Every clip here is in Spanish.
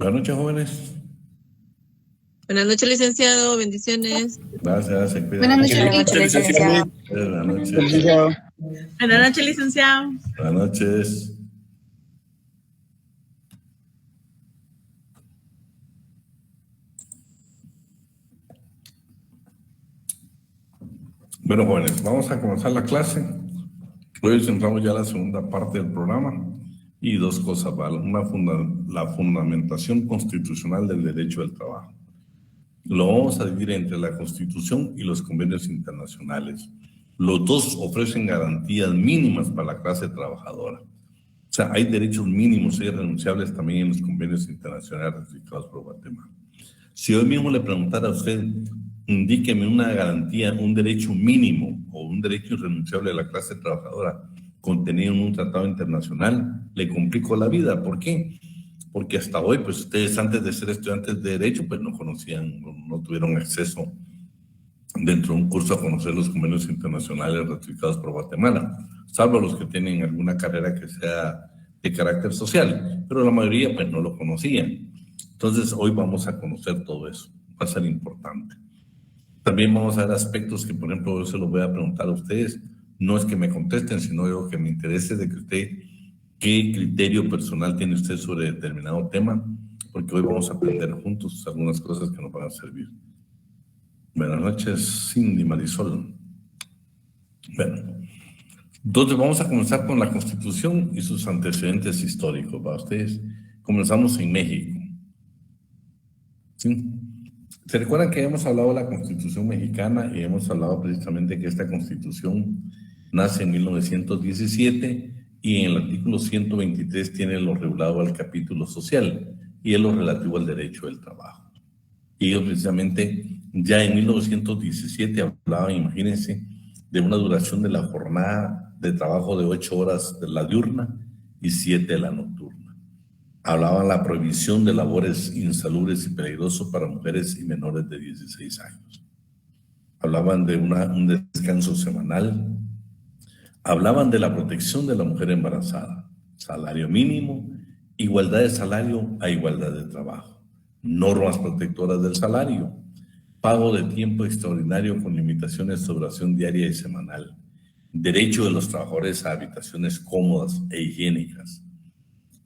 Buenas noches, jóvenes. Buenas noches, licenciado. Bendiciones. Gracias, se cuidan. Buenas noches, licenciado. Buenas noches. Buenas noches, licenciado. Buenas noches. Bueno, jóvenes, vamos a comenzar la clase. Hoy centramos ya la segunda parte del programa y dos cosas, ¿vale? La fundamentación constitucional del derecho del trabajo. Lo vamos a dividir entre la Constitución y los convenios internacionales. Los dos ofrecen garantías mínimas para la clase trabajadora. O sea, hay derechos mínimos y irrenunciables también en los convenios internacionales ratificados por Guatemala. Si hoy mismo le preguntara a usted, indíqueme una garantía, un derecho mínimo o un derecho irrenunciable de la clase trabajadora contenido en un tratado internacional, le complico la vida. ¿Por qué? Porque hasta hoy, pues ustedes antes de ser estudiantes de Derecho, pues no conocían, no tuvieron acceso dentro de un curso a conocer los convenios internacionales ratificados por Guatemala, salvo los que tienen alguna carrera que sea de carácter social, pero la mayoría pues no lo conocían. Entonces hoy vamos a conocer todo eso, va a ser importante. También vamos a ver aspectos que, por ejemplo, yo se los voy a preguntar a ustedes, no es que me contesten, sino yo que me interese de que usted, qué criterio personal tiene usted sobre determinado tema, porque hoy vamos a aprender juntos algunas cosas que nos van a servir. Buenas noches, Cindy Marisol. Bueno, entonces vamos a comenzar con la Constitución y sus antecedentes históricos. Para ustedes, comenzamos en México. ¿Sí? ¿Se recuerdan que hemos hablado de la Constitución mexicana y hemos hablado precisamente que esta Constitución nace en 1917 y en el artículo 123 tiene lo regulado al capítulo social y es lo relativo al derecho del trabajo? Y ellos precisamente ya en 1917 hablaban, imagínense, de una duración de la jornada de trabajo de 8 horas de la diurna y 7 de la nocturna. Hablaban la prohibición de labores insalubres y peligrosos para mujeres y menores de 16 años. Hablaban de un descanso semanal. Hablaban de la protección de la mujer embarazada, salario mínimo, igualdad de salario a igualdad de trabajo, normas protectoras del salario, pago de tiempo extraordinario con limitaciones de duración diaria y semanal, derecho de los trabajadores a habitaciones cómodas e higiénicas,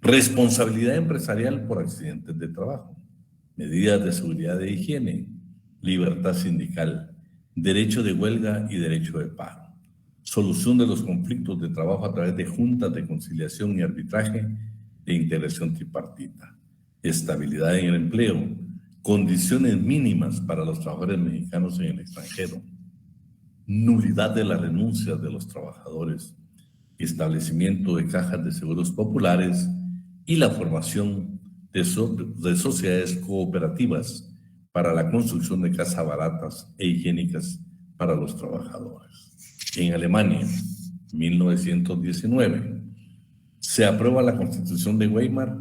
responsabilidad empresarial por accidentes de trabajo, medidas de seguridad e higiene, libertad sindical, derecho de huelga y derecho de paro, solución de los conflictos de trabajo a través de juntas de conciliación y arbitraje de integración tripartita, estabilidad en el empleo, condiciones mínimas para los trabajadores mexicanos en el extranjero, nulidad de la renuncia de los trabajadores, establecimiento de cajas de seguros populares y la formación de sociedades cooperativas para la construcción de casas baratas e higiénicas para los trabajadores. En Alemania, 1919, se aprueba la Constitución de Weimar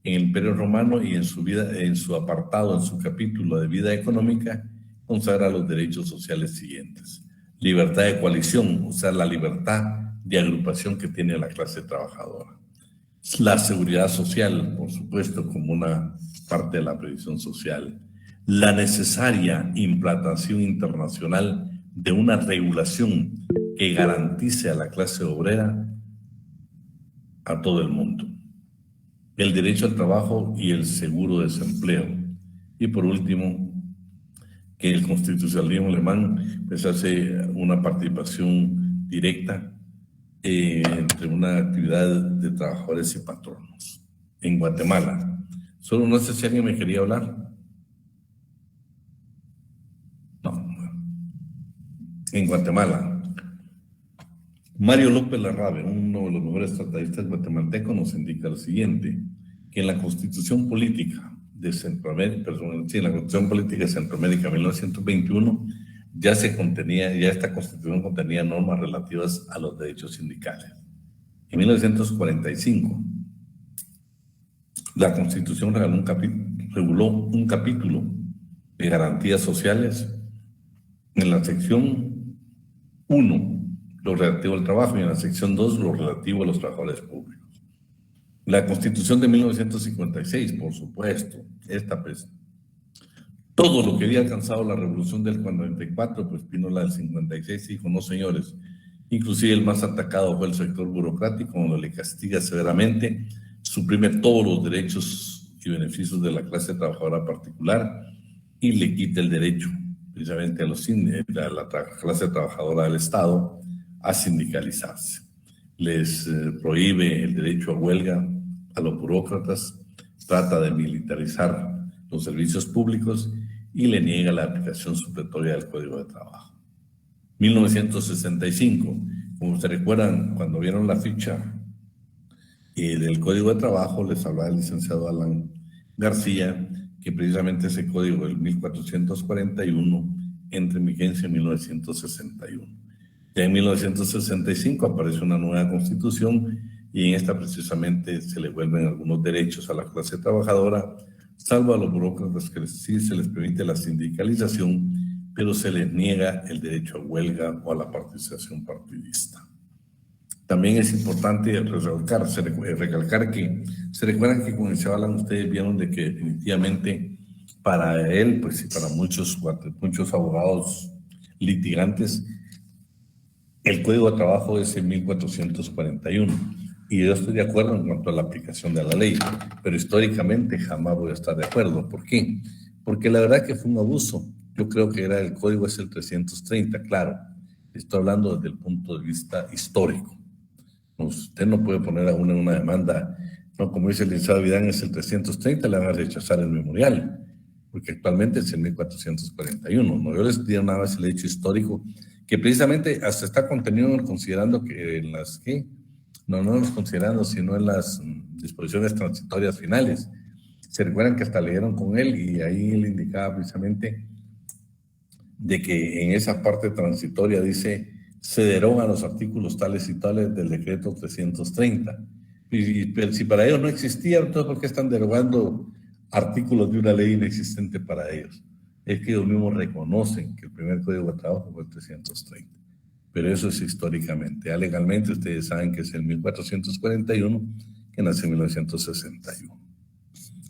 en el Imperio Romano y en su apartado, en su capítulo de vida económica, consagra los derechos sociales siguientes. Libertad de coalición, o sea, la libertad de agrupación que tiene la clase trabajadora. La seguridad social, por supuesto, como una parte de la previsión social. La necesaria implantación internacional de una regulación que garantice a la clase obrera a todo el mundo. El derecho al trabajo y el seguro de desempleo. Y por último, que el constitucionalismo alemán pues hace una participación directa entre una actividad de trabajadores y patronos. En Guatemala, solo no sé si alguien me quería hablar. No. En Guatemala, Mario López Larrabe, uno de los mejores tratadistas guatemaltecos, nos indica lo siguiente, que en la Constitución Política de Centroamérica, en la Constitución Política de Centroamérica 1921, ya esta Constitución contenía normas relativas a los derechos sindicales. En 1945, la Constitución reguló un capítulo de garantías sociales en la sección 1, lo relativo al trabajo, y en la sección 2, lo relativo a los trabajadores públicos. La Constitución de 1956, por supuesto, esta pues, todo lo que había alcanzado la revolución del 44, pues vino la del 56 y dijo, no señores, inclusive el más atacado fue el sector burocrático, cuando le castiga severamente, suprime todos los derechos y beneficios de la clase trabajadora particular y le quita el derecho precisamente a la clase trabajadora del Estado a sindicalizarse. Les prohíbe el derecho a huelga a los burócratas, trata de militarizar los servicios públicos y le niega la aplicación supletoria del Código de Trabajo. 1965, como ustedes recuerdan, cuando vieron la ficha del Código de Trabajo, les hablaba el licenciado Alan García, que precisamente ese código del 1441 entra en vigencia en 1961. Ya en 1965 aparece una nueva constitución y en esta precisamente se le vuelven algunos derechos a la clase trabajadora, salvo a los burócratas que sí se les permite la sindicalización, pero se les niega el derecho a huelga o a la participación partidista. También es importante recalcar que se recuerdan que con el Chavalán ustedes vieron de que definitivamente para él, pues y para muchos abogados litigantes, el Código de Trabajo es en 1441 y yo estoy de acuerdo en cuanto a la aplicación de la ley, pero históricamente jamás voy a estar de acuerdo. ¿Por qué? Porque la verdad que fue un abuso. Yo creo que el código es el 330, claro. Estoy hablando desde el punto de vista histórico. Usted no puede poner a uno en una demanda, no, como dice el licenciado Vidán, es el 330, le van a rechazar el memorial, porque actualmente es el 1441. No, yo les digo nada más el hecho histórico, que precisamente hasta está contenido considerando que en las que, no los considerando, sino en las disposiciones transitorias finales. Se recuerdan que hasta leyeron con él y ahí él indicaba precisamente de que en esa parte transitoria dice se derogan los artículos tales y tales del decreto 330. Pero si para ellos no existía, entonces ¿por qué están derogando artículos de una ley inexistente para ellos? Es que ellos mismos reconocen que el primer Código de Trabajo fue el 330. Pero eso es históricamente. Ya legalmente ustedes saben que es el 1441, que nace en 1961.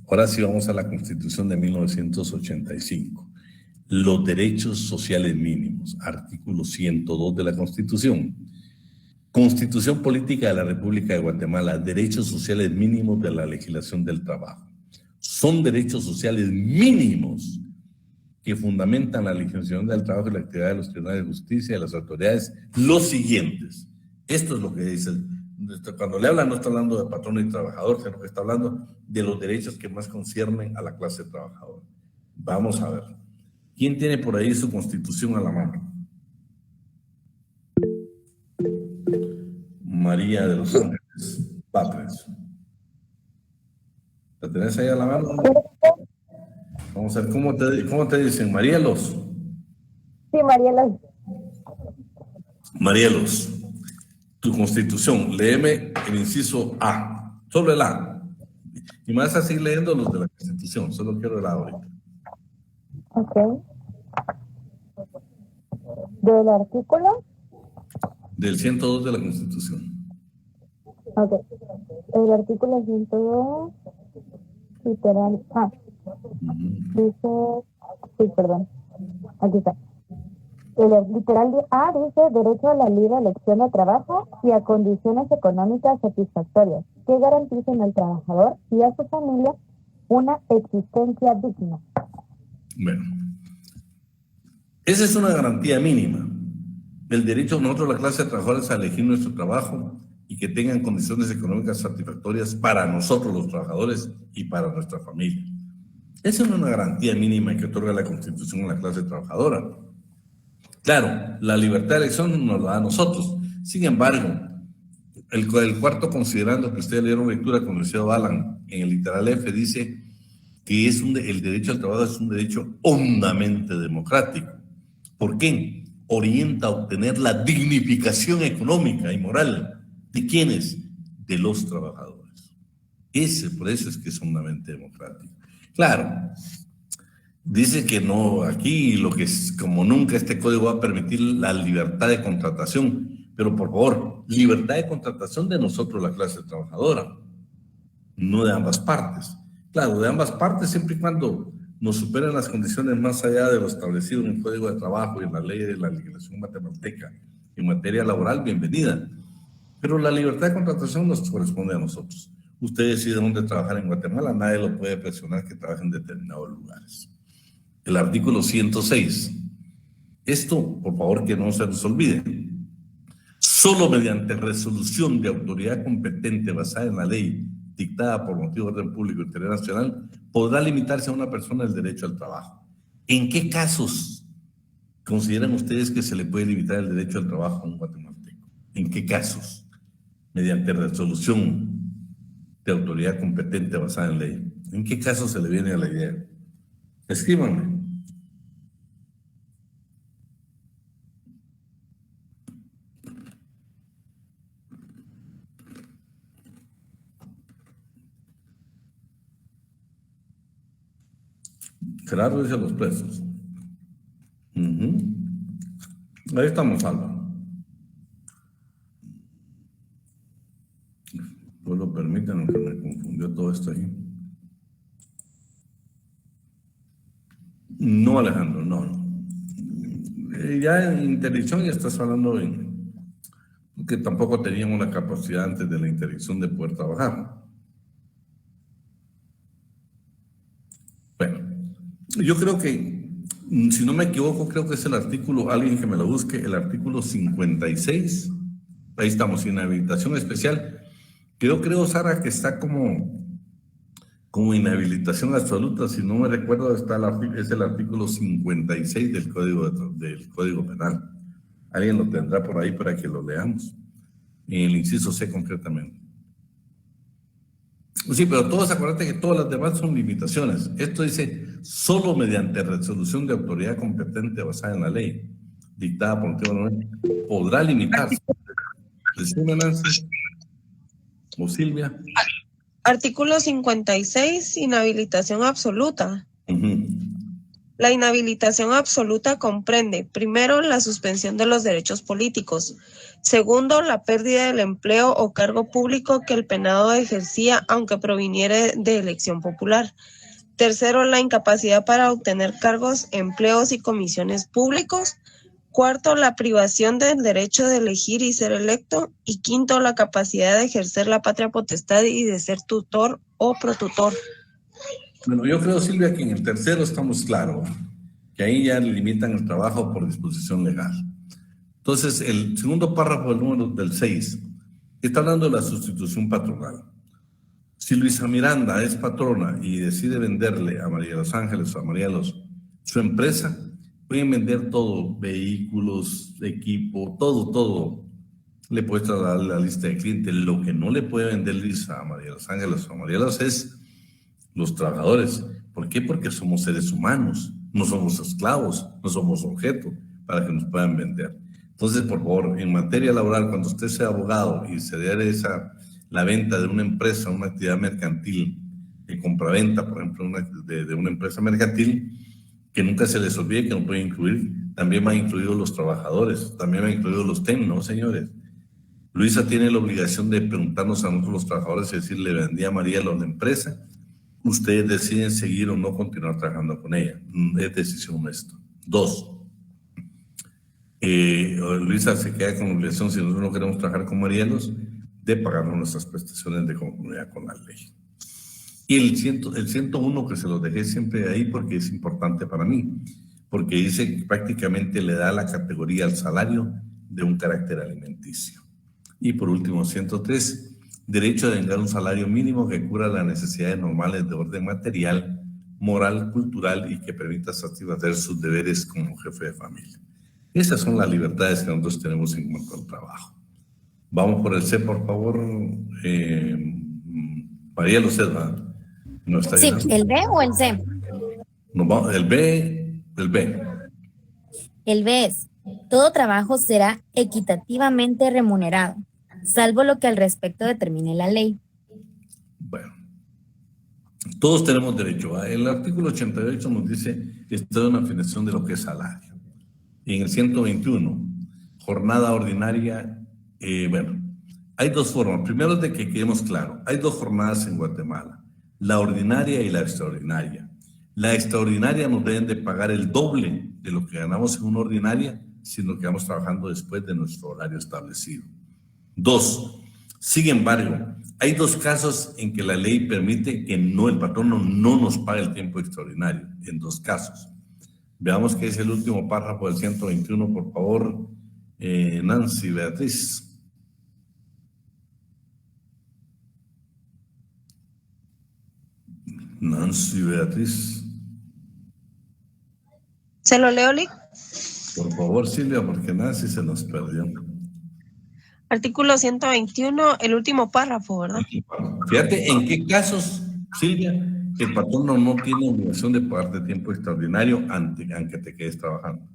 Ahora sí vamos a la Constitución de 1985. Los derechos sociales mínimos, artículo 102 de la Constitución. Constitución Política de la República de Guatemala, derechos sociales mínimos de la legislación del trabajo. Son derechos sociales mínimos que fundamentan la legislación del trabajo y la actividad de los tribunales de justicia y de las autoridades los siguientes. Esto es lo que dice, cuando le hablan no está hablando de patrón y trabajador, sino que está hablando de los derechos que más conciernen a la clase trabajadora. Vamos a ver. ¿Quién tiene por ahí su Constitución a la mano? María de los Ángeles Patres. ¿La tenés ahí a la mano? Vamos a ver, ¿cómo te dicen? Marielos. Sí, Marielos. Marielos, tu Constitución, léeme el inciso A, solo el A. Y me vas a seguir leyendo los de la Constitución, solo quiero el A ahorita. Ok. ¿Del artículo? Del 102 de la Constitución. Ok. El artículo 102, literal. Dice, sí, perdón. Aquí está. El literal A dice derecho a la libre elección de trabajo y a condiciones económicas satisfactorias que garanticen al trabajador y a su familia una existencia digna. Bueno, esa es una garantía mínima. El derecho de nosotros, la clase de trabajadores, a elegir nuestro trabajo y que tengan condiciones económicas satisfactorias para nosotros los trabajadores y para nuestra familia. Esa es una garantía mínima que otorga la Constitución a la clase trabajadora. Claro, la libertad de elección nos la da a nosotros. Sin embargo, el cuarto, considerando que ustedes leyeron lectura con el licenciado Alan, en el literal F dice que el derecho al trabajo es un derecho hondamente democrático. ¿Por qué? Orienta a obtener la dignificación económica y moral. ¿De quiénes? De los trabajadores. Por eso es que es hondamente democrático. Claro, dice que no, aquí lo que es, como nunca este código va a permitir la libertad de contratación, pero por favor, libertad de contratación de nosotros, la clase trabajadora. no de ambas partes. Claro, de ambas partes siempre y cuando nos superen las condiciones más allá de lo establecido en el Código de Trabajo y en la ley de la legislación guatemalteca en materia laboral, bienvenida. Pero la libertad de contratación nos corresponde a nosotros. Usted decide dónde trabajar en Guatemala, nadie lo puede presionar que trabaje en determinados lugares. El artículo 106. Esto, por favor, que no se nos olvide. Solo mediante resolución de autoridad competente basada en la ley dictada por motivo de orden público e interés nacional podrá limitarse a una persona el derecho al trabajo. ¿En qué casos consideran ustedes que se le puede limitar el derecho al trabajo a un guatemalteco? ¿En qué casos? Mediante resolución de autoridad competente basada en ley. ¿En qué casos se le viene a la idea? Escríbanme. Gerardo dice los presos. Ahí estamos, Alba. Pues lo permiten, que me confundió todo esto ahí. No, Alejandro, no. Ya en interdicción ya estás hablando en que tampoco teníamos la capacidad antes de la interdicción de poder trabajar. Bueno, yo creo que, si no me equivoco, creo que es el artículo, alguien que me lo busque, el artículo 56. Ahí estamos, inhabilitación especial. Creo, Sara, que está como inhabilitación absoluta, si no me recuerdo, es el artículo 56 del Código Penal. Alguien lo tendrá por ahí para que lo leamos. En el inciso C concretamente. Sí, pero todos acuérdate que todas las demás son limitaciones. Esto dice, solo mediante resolución de autoridad competente basada en la ley, dictada por motivo de ley, podrá limitarse. ¿Decime, Nancy? ¿O Silvia? Artículo 56, inhabilitación absoluta. La inhabilitación absoluta comprende, primero, la suspensión de los derechos políticos. Segundo, la pérdida del empleo o cargo público que el penado ejercía, aunque proviniere de elección popular. Tercero, la incapacidad para obtener cargos, empleos y comisiones públicos. Cuarto, la privación del derecho de elegir y ser electo. Y quinto, la capacidad de ejercer la patria potestad y de ser tutor o protutor. Bueno, yo creo, Silvia, que en el tercero estamos claros, que ahí ya limitan el trabajo por disposición legal. Entonces, el segundo párrafo del número del 6 está hablando de la sustitución patronal. Si Luisa Miranda es patrona y decide venderle a María de los Ángeles o a María de los su empresa, pueden vender todo, vehículos, equipo, todo. Le puede trasladar la lista de clientes. Lo que no le puede vender Luisa a María de los Ángeles o a María de los es los trabajadores. ¿Por qué? Porque somos seres humanos, no somos esclavos, no somos objeto para que nos puedan vender. Entonces, por favor, en materia laboral, cuando usted sea abogado y se dé la venta de una empresa, una actividad mercantil, de compraventa, por ejemplo, de una empresa mercantil, que nunca se les olvide que no puede incluir, también van incluidos los trabajadores, también van incluidos los TEN, ¿no, señores? Luisa tiene la obligación de preguntarnos a nosotros los trabajadores y decir, ¿le vendía a María la empresa? Ustedes deciden seguir o no continuar trabajando con ella. Es decisión nuestra. 2. Luisa se queda con la obligación, si nosotros no queremos trabajar con Marielos, de pagarnos nuestras prestaciones de conformidad con la ley. Y el 101 que se lo dejé siempre ahí porque es importante para mí, porque dice que prácticamente le da la categoría al salario de un carácter alimenticio. Y por último, 103, derecho a vengar un salario mínimo que cubra las necesidades normales de orden material, moral, cultural y que permita satisfacer sus deberes como jefe de familia. Esas son las libertades que nosotros tenemos en cuanto al trabajo. Vamos por el C, por favor. María Luceda. ¿No está sí, llenando? ¿el B o el C? No, el B. El B es, todo trabajo será equitativamente remunerado, salvo lo que al respecto determine la ley. Bueno, todos tenemos derecho. El artículo 88 nos dice que está una definición de lo que es salario. Y en el 121, jornada ordinaria, Hay dos formas. Primero, de que quedemos claro, hay dos jornadas en Guatemala, la ordinaria y la extraordinaria. La extraordinaria nos deben de pagar el doble de lo que ganamos en una ordinaria si nos quedamos trabajando después de nuestro horario establecido. Dos, sin embargo, hay dos casos en que la ley permite que no, el patrono no nos pague el tiempo extraordinario, en dos casos. Veamos qué es el último párrafo del 121, por favor, Nancy Beatriz. Nancy Beatriz. ¿Se lo leo, Lick? Por favor, Silvia, porque Nancy se nos perdió. Artículo 121, el último párrafo, ¿verdad? Fíjate en qué casos, Silvia, el patrono no tiene obligación de pagarte tiempo extraordinario aunque te quedes trabajando.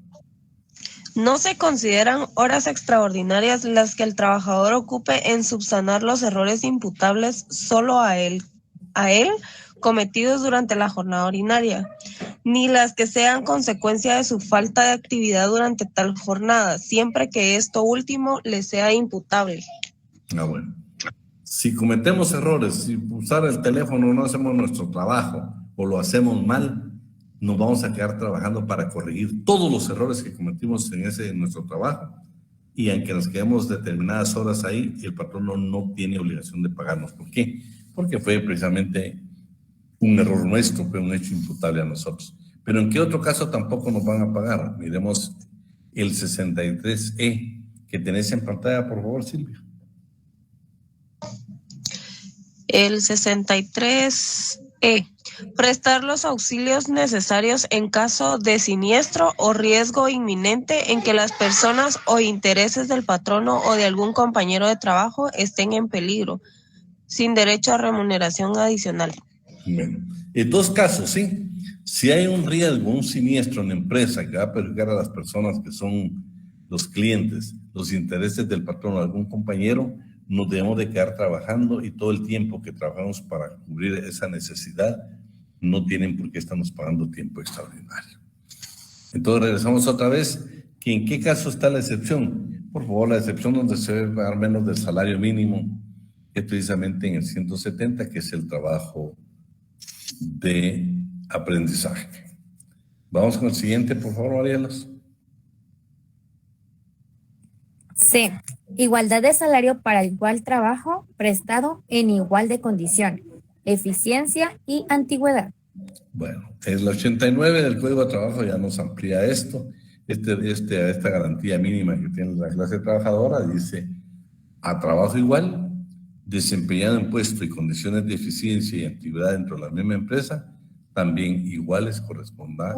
No se consideran horas extraordinarias las que el trabajador ocupe en subsanar los errores imputables solo a él cometidos durante la jornada ordinaria, ni las que sean consecuencia de su falta de actividad durante tal jornada, siempre que esto último le sea imputable. Bueno. Si cometemos errores, si usar el teléfono no hacemos nuestro trabajo o lo hacemos mal, nos vamos a quedar trabajando para corregir todos los errores que cometimos en nuestro trabajo. Y aunque nos quedemos determinadas horas ahí, el patrono no tiene obligación de pagarnos. ¿Por qué? Porque fue precisamente un error nuestro, fue un hecho imputable a nosotros. Pero ¿en qué otro caso tampoco nos van a pagar? Miremos el 63E que tenés en pantalla, por favor, Silvia. El 63E. Prestar los auxilios necesarios en caso de siniestro o riesgo inminente en que las personas o intereses del patrono o de algún compañero de trabajo estén en peligro, sin derecho a remuneración adicional. Bueno, en dos casos, ¿sí? Si hay un riesgo, un siniestro en la empresa que va a perjudicar a las personas que son los clientes, los intereses del patrono o algún compañero, nos debemos de quedar trabajando y todo el tiempo que trabajamos para cubrir esa necesidad, no tienen por qué estarnos pagando tiempo extraordinario. Entonces regresamos otra vez, que ¿en qué caso está la excepción? Por favor, la excepción donde se debe pagar menos del salario mínimo es precisamente en el 170, que es el trabajo de aprendizaje. Vamos con el siguiente, por favor, Marielos. C. Igualdad de salario para igual trabajo prestado en igual de condición, eficiencia y antigüedad. Bueno, es la 89 del Código de Trabajo, ya nos amplía esto. Esta garantía mínima que tiene la clase trabajadora dice: a trabajo igual, desempeñado en puesto y condiciones de eficiencia y antigüedad dentro de la misma empresa, también iguales corresponda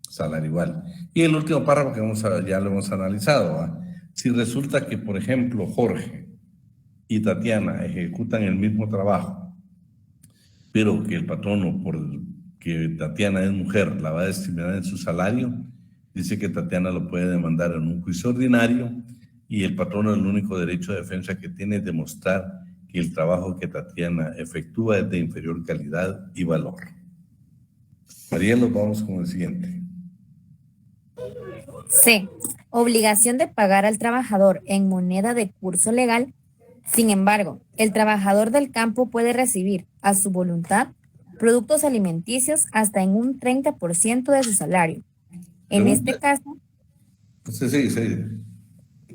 salario igual. Y el último párrafo que ya lo hemos analizado, ¿va? Si resulta que, por ejemplo, Jorge y Tatiana ejecutan el mismo trabajo, pero que el patrono, porque Tatiana es mujer, la va a discriminar en su salario, dice que Tatiana lo puede demandar en un juicio ordinario y el patrono, el único derecho de defensa que tiene es demostrar que el trabajo que Tatiana efectúa es de inferior calidad y valor. Mariela, vamos con el siguiente. C. Obligación de pagar al trabajador en moneda de curso legal. Sin embargo, el trabajador del campo puede recibir, a su voluntad, productos alimenticios hasta en un 30% de su salario. En este caso,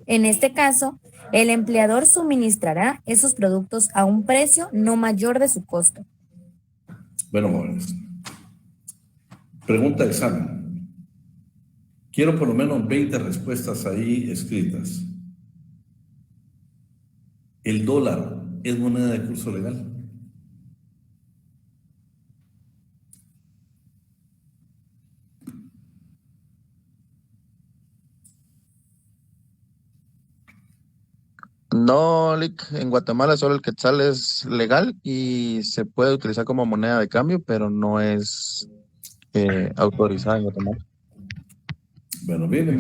En este caso, el empleador suministrará esos productos a un precio no mayor de su costo. Bueno, jóvenes. Pregunta de examen. Quiero por lo menos 20 respuestas ahí escritas. ¿El dólar es moneda de curso legal? No, Lick, en Guatemala solo el quetzal es legal y se puede utilizar como moneda de cambio, pero no es autorizada en Guatemala. Bueno, miren,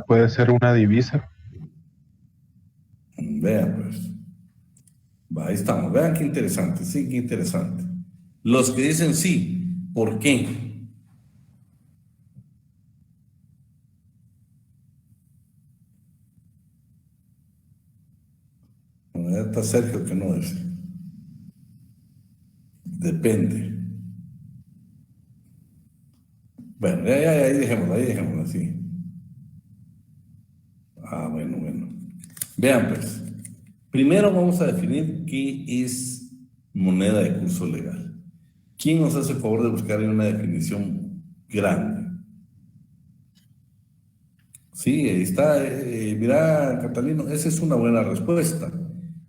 puede ser una divisa. Vean, pues. Ahí estamos. Vean qué interesante, sí, qué interesante. Los que dicen sí, ¿por qué? Ya está Sergio que no es. Depende. Bueno, ahí dejémoslo así. Bueno. Vean pues. Primero vamos a definir qué es moneda de curso legal. ¿Quién nos hace el favor de buscar una definición grande? Sí, ahí está. Mira, Catalino, esa es una buena respuesta,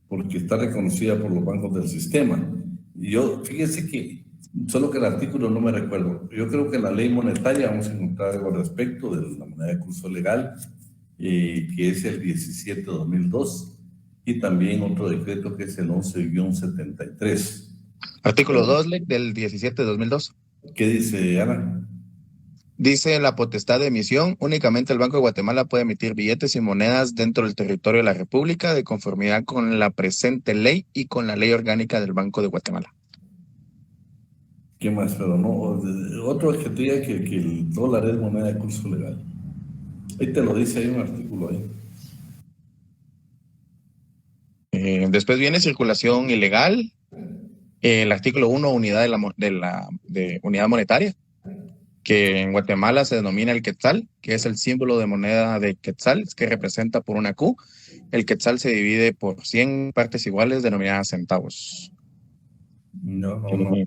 porque está reconocida por los bancos del sistema. Y yo, fíjese que, solo que el artículo no me recuerdo, yo creo que en la ley monetaria vamos a encontrar algo al respecto de la moneda de curso legal, que es el 17/2002, y también otro decreto que es el 11-73. Artículo 2 del 17 de 2002. ¿Qué dice, Ana? Dice la potestad de emisión. Únicamente el Banco de Guatemala puede emitir billetes y monedas dentro del territorio de la República de conformidad con la presente ley y con la ley orgánica del Banco de Guatemala. ¿Qué más? Pero no, otro que te diga que el dólar es moneda de curso legal. Ahí te lo dice, hay un artículo ahí. Después viene circulación ilegal. El artículo 1, unidad de unidad monetaria, que en Guatemala se denomina el quetzal, que es el símbolo de moneda de quetzal, que representa por una Q. El quetzal se divide por 100 partes iguales denominadas centavos. No queremos.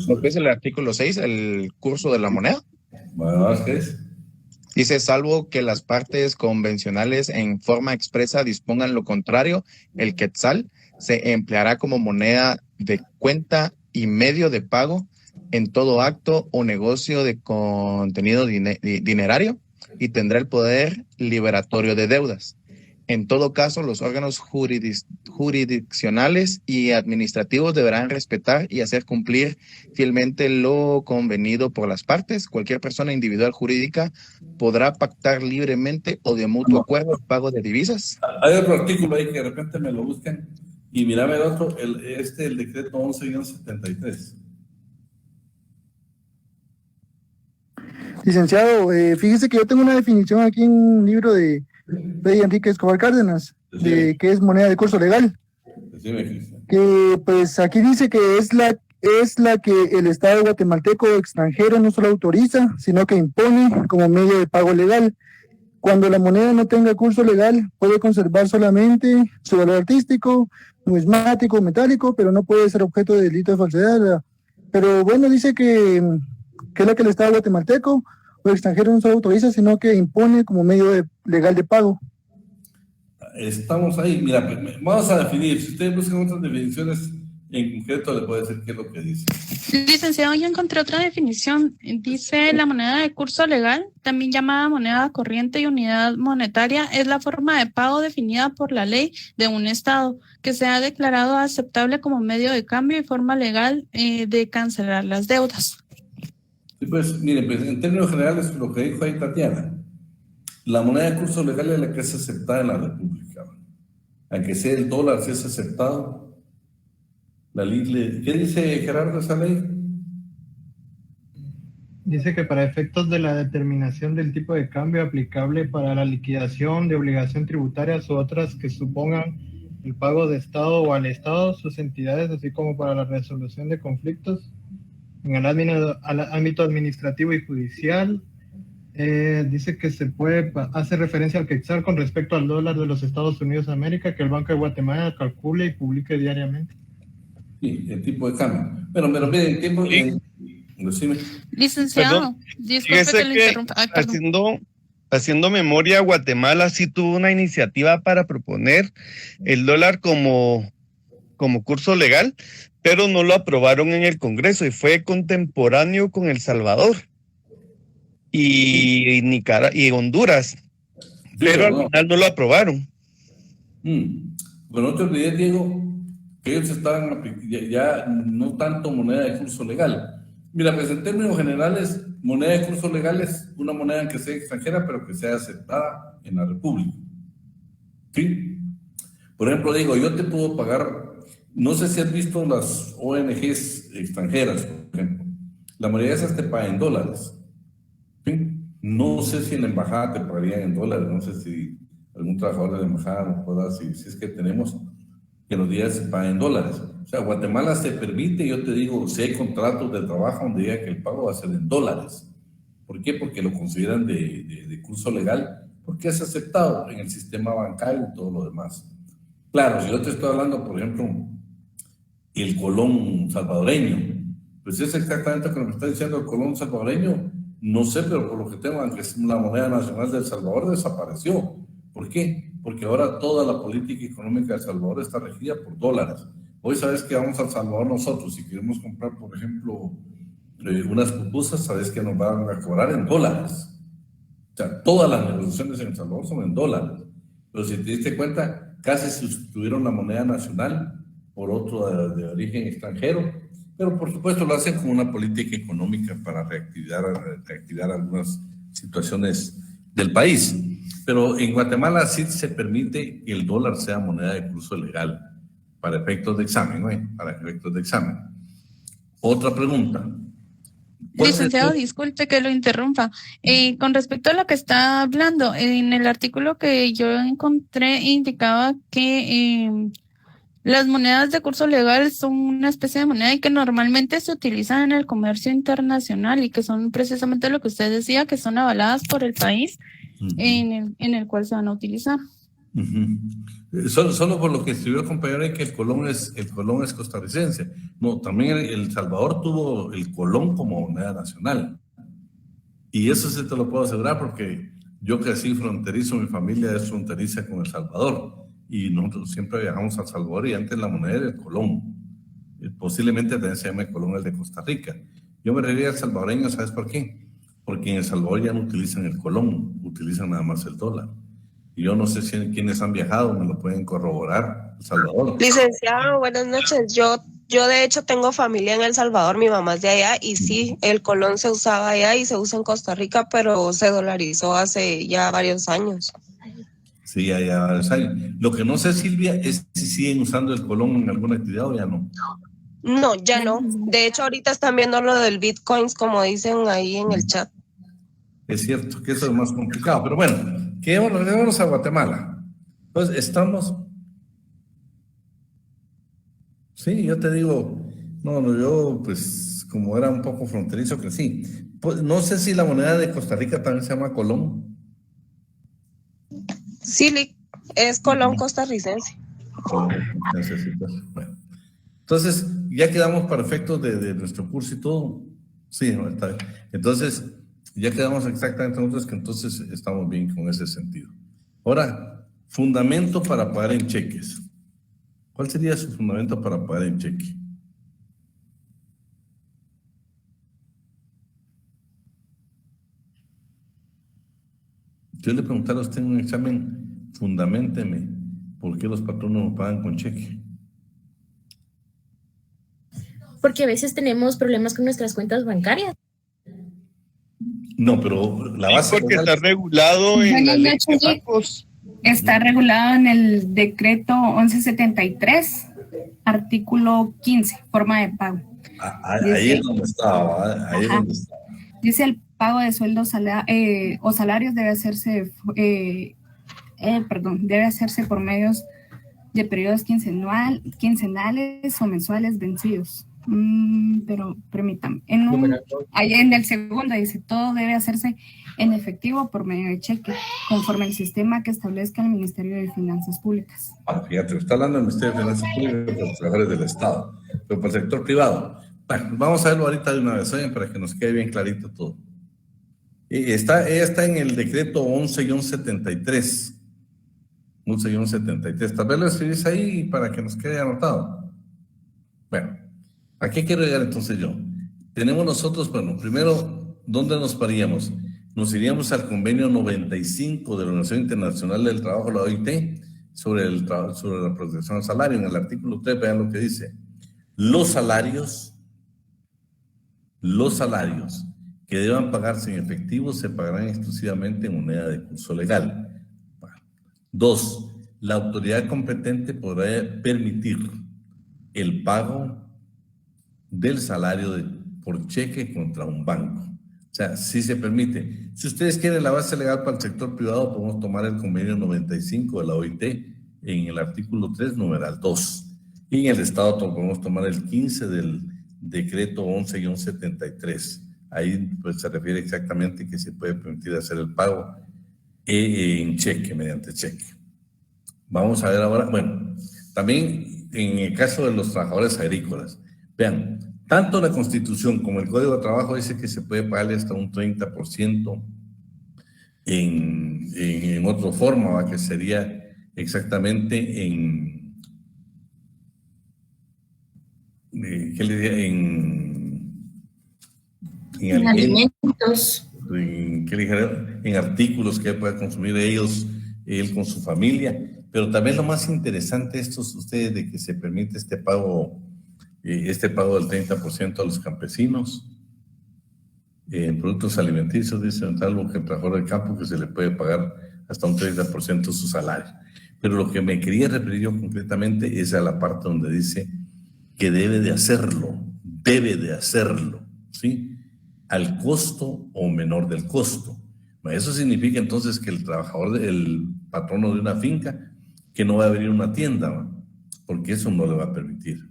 Después el artículo 6, el curso de la moneda. ¿Qué es? Dice, salvo que las partes convencionales en forma expresa dispongan lo contrario, el quetzal se empleará como moneda de cuenta y medio de pago en todo acto o negocio de contenido dinerario y tendrá el poder liberatorio de deudas. En todo caso, los órganos jurisdiccionales y administrativos deberán respetar y hacer cumplir fielmente lo convenido por las partes. Cualquier persona individual jurídica podrá pactar libremente o de mutuo acuerdo el pago de divisas. Hay otro artículo ahí que de repente me lo buscan y mírame el otro, el decreto 11-73. Licenciado, fíjese que yo tengo una definición aquí en un libro de Rey Enrique Escobar Cárdenas, de qué es moneda de curso legal. Que pues aquí dice que es la que el Estado guatemalteco extranjero no solo autoriza, sino que impone como medio de pago legal. Cuando la moneda no tenga curso legal, puede conservar solamente su valor artístico, numismático, metálico, pero no puede ser objeto de delito de falsedad. Pero bueno, dice que es la que el Estado guatemalteco o extranjero no solo autoriza, sino que impone como medio legal de pago. Estamos ahí, mira, vamos a definir, si ustedes buscan otras definiciones en concreto, le puedo decir qué es lo que dice. Licenciado, yo encontré otra definición. Dice, la moneda de curso legal, también llamada moneda corriente y unidad monetaria, es la forma de pago definida por la ley de un Estado, que se ha declarado aceptable como medio de cambio y forma legal de cancelar las deudas. Sí, pues, miren, pues, en términos generales, lo que dijo ahí Tatiana, la moneda de curso legal es la que es aceptada en la República. Aunque sea el dólar, si es aceptado, la ley, ¿qué dice Gerardo esa ley? Dice que para efectos de la determinación del tipo de cambio aplicable para la liquidación de obligaciones tributarias u otras que supongan el pago de Estado o al Estado, sus entidades, así como para la resolución de conflictos en el ámbito administrativo y judicial. Dice que se puede hacer referencia al quetzal con respecto al dólar de los Estados Unidos de América, que el Banco de Guatemala calcule y publique diariamente. Sí, el tipo de cambio. Bueno, pero miren, tiempo. Licenciado, disculpe que le interrumpa. Haciendo memoria, Guatemala sí tuvo una iniciativa para proponer el dólar como curso legal, pero no lo aprobaron en el Congreso y fue contemporáneo con El Salvador y Nicaragua y Honduras, pero al final no lo aprobaron. Bueno, no te olvides, Diego, que ellos estaban ya no tanto moneda de curso legal. Mira, pues en términos generales, moneda de curso legal es una moneda que sea extranjera, pero que sea aceptada en la República. ¿Sí? Por ejemplo, digo, yo te puedo pagar, no sé si has visto las ONGs extranjeras, por ejemplo. La mayoría de esas te pagan en dólares. ¿Sí? No sé si en la embajada te pagarían en dólares, no sé si algún trabajador de la embajada nos pueda, si es que tenemos, que nos diga si paga en dólares. O sea, Guatemala se permite, yo te digo, si hay contratos de trabajo donde diga que el pago va a ser en dólares. ¿Por qué? Porque lo consideran de curso legal, porque es aceptado en el sistema bancario y todo lo demás. Claro, si yo te estoy hablando, por ejemplo, el colón salvadoreño, pues es exactamente lo que me está diciendo el colón salvadoreño. No sé, pero por lo que tengo, aunque es la moneda nacional de El Salvador, desapareció. ¿Por qué? Porque ahora toda la política económica de El Salvador está regida por dólares. Hoy sabes que vamos a El Salvador nosotros, si queremos comprar, por ejemplo, unas pupusas, sabes que nos van a cobrar en dólares. O sea, todas las negociaciones en El Salvador son en dólares. Pero si te diste cuenta, casi sustituyeron la moneda nacional por otro de origen extranjero. Pero por supuesto lo hacen como una política económica para reactivar algunas situaciones del país. Pero en Guatemala sí se permite que el dólar sea moneda de curso legal para efectos de examen, ¿no? Para efectos de examen. Otra pregunta. Licenciado, disculpe que lo interrumpa. Con respecto a lo que está hablando, en el artículo que yo encontré indicaba que las monedas de curso legal son una especie de moneda y que normalmente se utilizan en el comercio internacional y que son precisamente lo que usted decía, que son avaladas por el país en el cual se van a utilizar. Solo por lo que escribió el compañero es que el colón es costarricense. No, también El Salvador tuvo el colón como moneda nacional. Y eso sí te lo puedo asegurar porque yo crecí fronterizo, mi familia es fronteriza con El Salvador. Y nosotros siempre viajamos a El Salvador y antes la moneda era el colón. Posiblemente también se llama el colón el de Costa Rica. Yo me refería al salvadoreño, ¿sabes por qué? Porque en El Salvador ya no utilizan el colón, utilizan nada más el dólar. Y yo no sé si quienes han viajado me lo pueden corroborar. El Salvador. Licenciado, buenas noches. Yo de hecho tengo familia en El Salvador, mi mamá es de allá y sí, el colón se usaba allá y se usa en Costa Rica, pero se dolarizó hace ya varios años. Sí, ya varios años. Lo que no sé, Silvia, es si siguen usando el colón en alguna actividad o ya no. No, ya no. De hecho, ahorita están viendo lo del bitcoins, como dicen ahí en el chat. Es cierto que eso es más complicado, pero bueno, quedémonos a Guatemala. Entonces, estamos... Sí, yo te digo, yo pues como era un poco fronterizo crecí. Pues, no sé si la moneda de Costa Rica también se llama colón. Sí, es colón costarricense. Bueno. Entonces, ya quedamos para efectos de nuestro curso y todo. Sí, no, está bien. Entonces, ya quedamos exactamente nosotros que entonces estamos bien con ese sentido. Ahora, fundamento para pagar en cheques. ¿Cuál sería su fundamento para pagar en cheque? Yo le preguntara a usted en un examen, fundamenteme, ¿por qué los patronos no pagan con cheque? Porque a veces tenemos problemas con nuestras cuentas bancarias. No, pero la base... Porque está regulado en la ley de bancos. Está regulado en el decreto 1173, artículo 15, forma de pago. Ahí es donde estaba. Ahí es donde estaba. Dice el pago de sueldos o salarios debe hacerse por medios de periodos quincenales o mensuales vencidos. Pero permítame. En el segundo dice, todo debe hacerse en efectivo por medio de cheque, conforme al sistema que establezca el Ministerio de Finanzas Públicas. Fíjate, está hablando del Ministerio de Finanzas Públicas de los trabajadores del Estado, pero para el sector privado. Bueno, vamos a verlo ahorita de una vez, para que nos quede bien clarito todo. Ella está en el decreto 11-73. 11-73. Tal vez lo escribís ahí para que nos quede anotado. Bueno, ¿a qué quiero llegar entonces yo? Tenemos nosotros, bueno, primero, ¿dónde nos paríamos? Nos iríamos al convenio 95 de la Organización Internacional del Trabajo, la OIT, sobre la protección al salario. En el artículo 3, vean lo que dice. Los salarios que deban pagarse en efectivo se pagarán exclusivamente en moneda de curso legal. 2. La autoridad competente podrá permitir el pago del salario por cheque contra un banco. O sea, sí se permite. Si ustedes quieren la base legal para el sector privado, podemos tomar el convenio 95 de la OIT en el artículo 3, numeral 2. Y en el Estado podemos tomar el 15 del decreto 11-73. Ahí pues se refiere exactamente que se puede permitir hacer el pago en cheque, mediante cheque. Vamos a ver ahora, bueno, también en el caso de los trabajadores agrícolas, vean, tanto la Constitución como el Código de Trabajo dice que se puede pagarle hasta un 30% en otra forma, ¿va? Que sería exactamente en ¿qué le diría? En alimentos. En artículos que pueda consumir él con su familia. Pero también lo más interesante ustedes de que se permite este pago del 30% a los campesinos en productos alimenticios, dice algo que el trabajador del campo que se le puede pagar hasta un 30% de su salario. Pero lo que me quería referir yo concretamente es a la parte donde dice que debe de hacerlo, ¿sí? Al costo o menor del costo. Eso significa entonces que el trabajador, el patrono de una finca, que no va a abrir una tienda, ¿no? Porque eso no le va a permitir.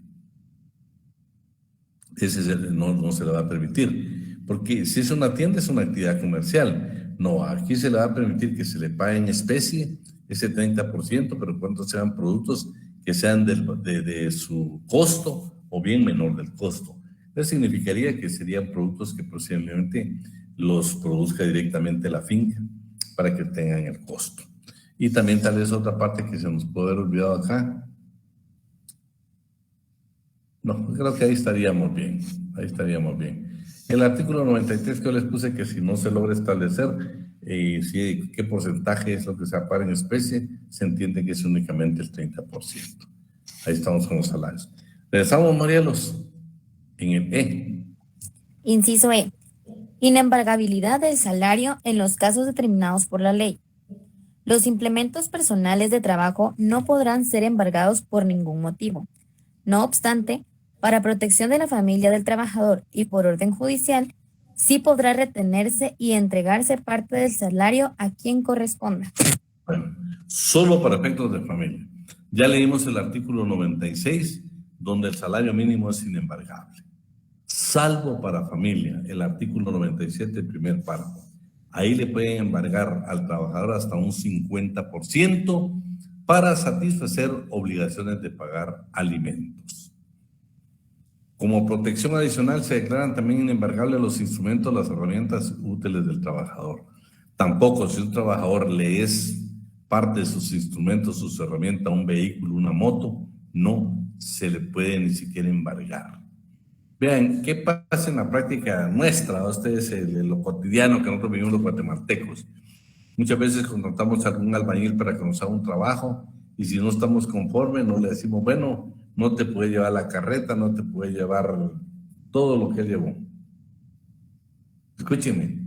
No se le va a permitir. Porque si es una tienda, es una actividad comercial. No, aquí se le va a permitir que se le pague en especie ese 30%, pero cuando sean productos que sean de su costo o bien menor del costo. Eso significaría que serían productos que posiblemente los produzca directamente la finca para que tengan el costo. Y también tal vez otra parte que se nos puede haber olvidado acá. No, creo que ahí estaríamos bien. El artículo 93 que yo les puse que si no se logra establecer qué porcentaje es lo que se paga en especie, se entiende que es únicamente el 30%. Ahí estamos con los salarios. Regresamos, Marielos, en el E. Inciso E. Inembargabilidad del salario en los casos determinados por la ley. Los implementos personales de trabajo no podrán ser embargados por ningún motivo. No obstante, para protección de la familia del trabajador y por orden judicial, sí podrá retenerse y entregarse parte del salario a quien corresponda. Bueno, solo para efectos de familia. Ya leímos el artículo 96, donde el salario mínimo es inembargable. Salvo para familia, el artículo 97, el primer párrafo. Ahí le pueden embargar al trabajador hasta un 50% para satisfacer obligaciones de pagar alimentos. Como protección adicional se declaran también inembargables los instrumentos, las herramientas útiles del trabajador. Tampoco si un trabajador le es parte de sus instrumentos, sus herramientas, un vehículo, una moto, no se le puede ni siquiera embargar. Vean, ¿qué pasa en la práctica nuestra, a ustedes, en lo cotidiano que nosotros vivimos los guatemaltecos? Muchas veces contratamos a algún albañil para que nos haga un trabajo y si no estamos conformes, no le decimos, bueno, no te puede llevar la carreta, no te puede llevar todo lo que él llevó. Escúchenme,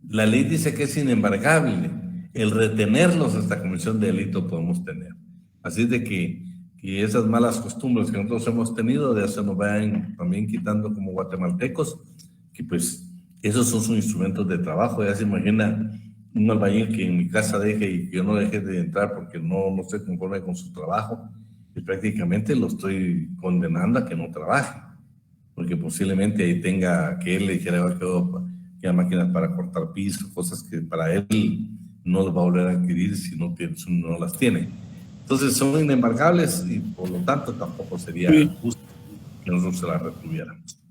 la ley dice que es inembargable. El retenerlos hasta comisión de delito podemos tener. Así de que esas malas costumbres que nosotros hemos tenido de se nos vayan también quitando como guatemaltecos, que pues esos son sus instrumentos de trabajo. Ya se imagina un albañil que en mi casa deje y que yo no deje de entrar porque no estoy conforme con su trabajo, y prácticamente lo estoy condenando a que no trabaje, porque posiblemente ahí tenga que él le dijera que máquinas para cortar piso, cosas que para él no las va a volver a adquirir si no las tiene. Entonces son inembargables y por lo tanto tampoco sería justo que nosotros se las retuviéramos.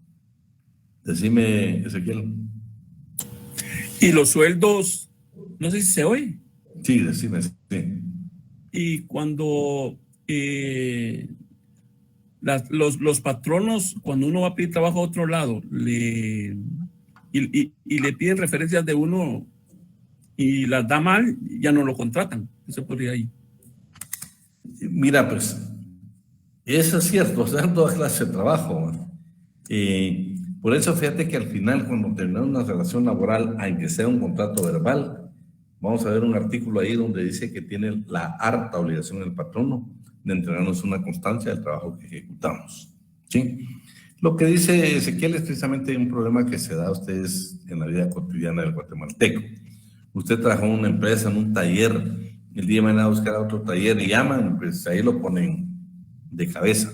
Decime, Ezequiel. Y los sueldos, no sé si se oye. Sí, decime, sí. Y cuando los patronos, cuando uno va a pedir trabajo a otro lado, y le piden referencias de uno y las da mal, ya no lo contratan. Eso podría ir. Mira, pues, eso es cierto, o sea, en toda clase de trabajo. Por eso, fíjate que al final, cuando terminamos una relación laboral, aunque sea un contrato verbal, vamos a ver un artículo ahí donde dice que tiene la harta obligación el patrono de entregarnos una constancia del trabajo que ejecutamos, ¿sí? Lo que dice Ezequiel es precisamente un problema que se da a ustedes en la vida cotidiana del guatemalteco. Usted trabajó en una empresa, en un taller, el día de mañana a buscar a otro taller y llaman, pues ahí lo ponen de cabeza.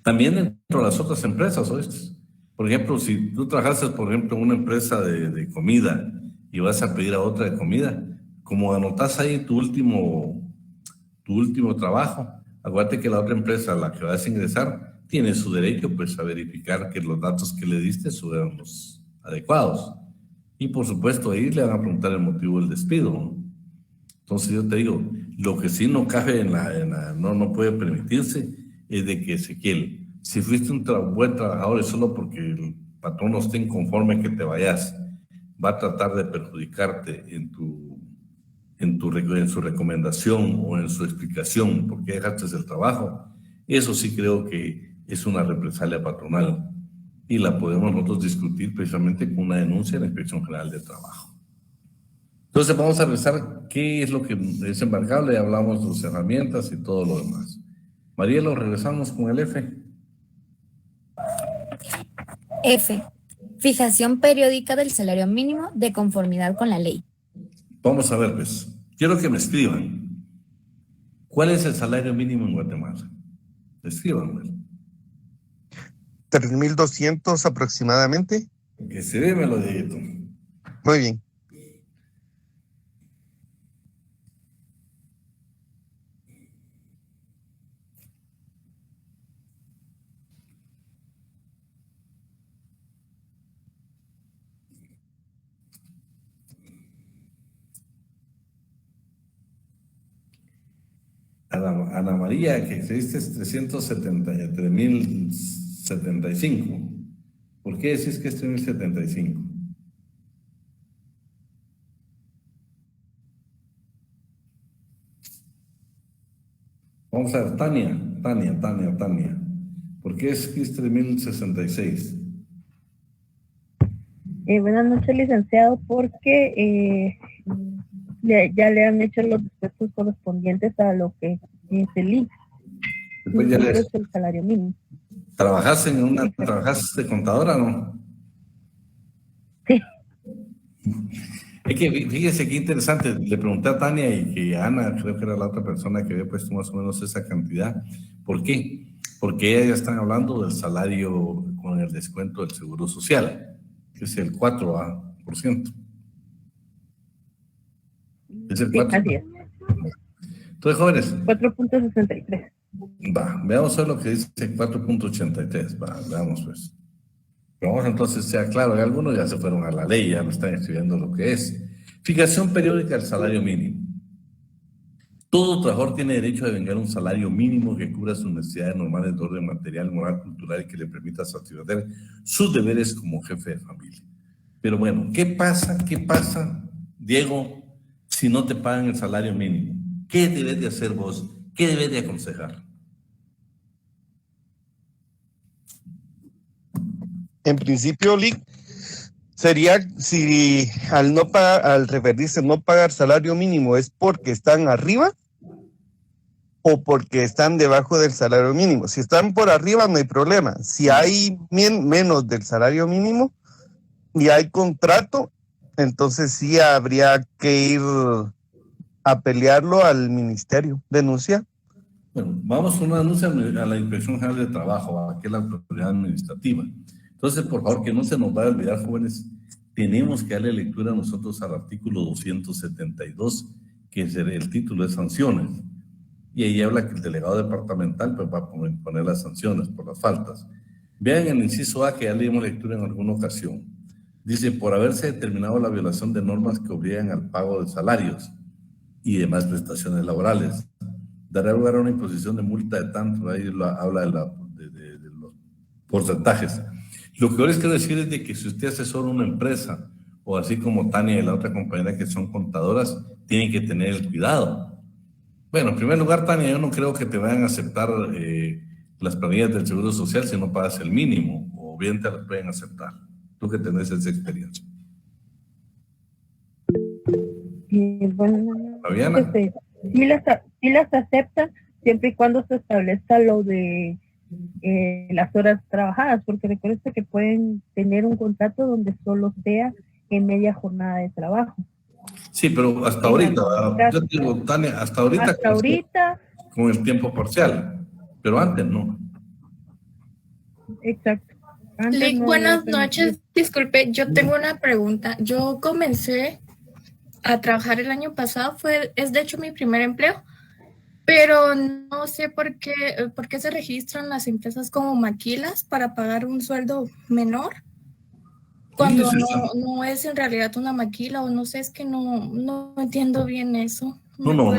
También dentro de las otras empresas, ¿oíste? Por ejemplo, si tú trabajas, por ejemplo, en una empresa de comida y vas a pedir a otra de comida, como anotas ahí tu último trabajo, acuérdate que la otra empresa a la que vas a ingresar tiene su derecho pues a verificar que los datos que le diste son los adecuados. Y por supuesto ahí le van a preguntar el motivo del despido, ¿no? Entonces yo te digo, lo que sí no cabe no puede permitirse es de que Ezequiel, si fuiste un buen trabajador y solo porque el patrón no esté inconforme que te vayas, va a tratar de perjudicarte en su recomendación o en su explicación por qué dejaste el trabajo, eso sí creo que es una represalia patronal y la podemos nosotros discutir precisamente con una denuncia a la Inspección General de Trabajo. Entonces vamos a revisar qué es lo que es embargable, hablamos de sus herramientas y todo lo demás. Marielo, regresamos con el F. F. Fijación periódica del salario mínimo de conformidad con la ley. Vamos a ver, pues. Quiero que me escriban. ¿Cuál es el salario mínimo en Guatemala? Escríbanme. 3,200 aproximadamente. Que se ve, me lo digo. Muy bien. Ana María, que existe es 375. ¿Por qué decís que es 3,075? Vamos a ver, Tania. ¿Por qué es 3,066? Buenas noches, licenciado, porque ya le han hecho los descuentos correspondientes a lo que es el IX. Después ya es el salario mínimo. ¿Trabajas de contadora, no? Sí. Es que fíjese qué interesante, le pregunté a Tania y que Ana, creo que era la otra persona que había puesto más o menos esa cantidad. ¿Por qué? Porque ellas ya están hablando del salario con el descuento del Seguro Social, que es el 4%. Es el 4%. Sí, así es. Entonces, jóvenes. 4.63. Va, veamos lo que dice 4.83. Va, veamos pues. Vamos entonces, sea claro, algunos ya se fueron a la ley, ya no están escribiendo lo que es. Fijación periódica del salario mínimo. Todo trabajador tiene derecho a devengar un salario mínimo que cubra sus necesidades normales de orden material, moral, cultural y que le permita satisfacer sus deberes como jefe de familia. Pero bueno, ¿qué pasa, Diego, si no te pagan el salario mínimo? ¿Qué debes de hacer vos? ¿Qué debes de aconsejar? En principio, Lic, sería si al referirse no pagar salario mínimo es porque están arriba o porque están debajo del salario mínimo. Si están por arriba no hay problema. Si hay menos del salario mínimo y hay contrato, entonces sí habría que ir a pelearlo al ministerio. ¿Denuncia? Bueno, vamos con una denuncia a la Inspección General de Trabajo, que es la autoridad administrativa. Entonces, por favor, que no se nos vaya a olvidar, jóvenes, tenemos que darle lectura a nosotros al artículo 272, que es el título de sanciones. Y ahí habla que el delegado departamental pues, va a poner las sanciones por las faltas. Vean el inciso A, que ya le dimos lectura en alguna ocasión. Dice, por haberse determinado la violación de normas que obligan al pago de salarios y demás prestaciones laborales, dará lugar a una imposición de multa de tanto, ahí habla de los porcentajes. Lo que yo les quiero decir es de que si usted asesora una empresa, o así como Tania y la otra compañera que son contadoras, tienen que tener el cuidado. Bueno, en primer lugar, Tania, yo no creo que te vayan a aceptar las planillas del Seguro Social si no pagas el mínimo, o bien te las pueden aceptar. Tú que tenés esa experiencia. Bueno, Fabiana. Sí las aceptan siempre y cuando se establezca lo de las horas trabajadas, porque recuerden que pueden tener un contrato donde solo sea en media jornada de trabajo. Sí, pero hasta ahorita, yo digo, Tania, hasta ahorita con el tiempo parcial, pero antes no. Exacto. Lick, buenas noches. Disculpe, yo tengo una pregunta. Yo comencé a trabajar el año pasado, es de hecho mi primer empleo, pero no sé por qué se registran las empresas como maquilas para pagar un sueldo menor, cuando no es en realidad una maquila, o no sé, es que no entiendo bien eso. No,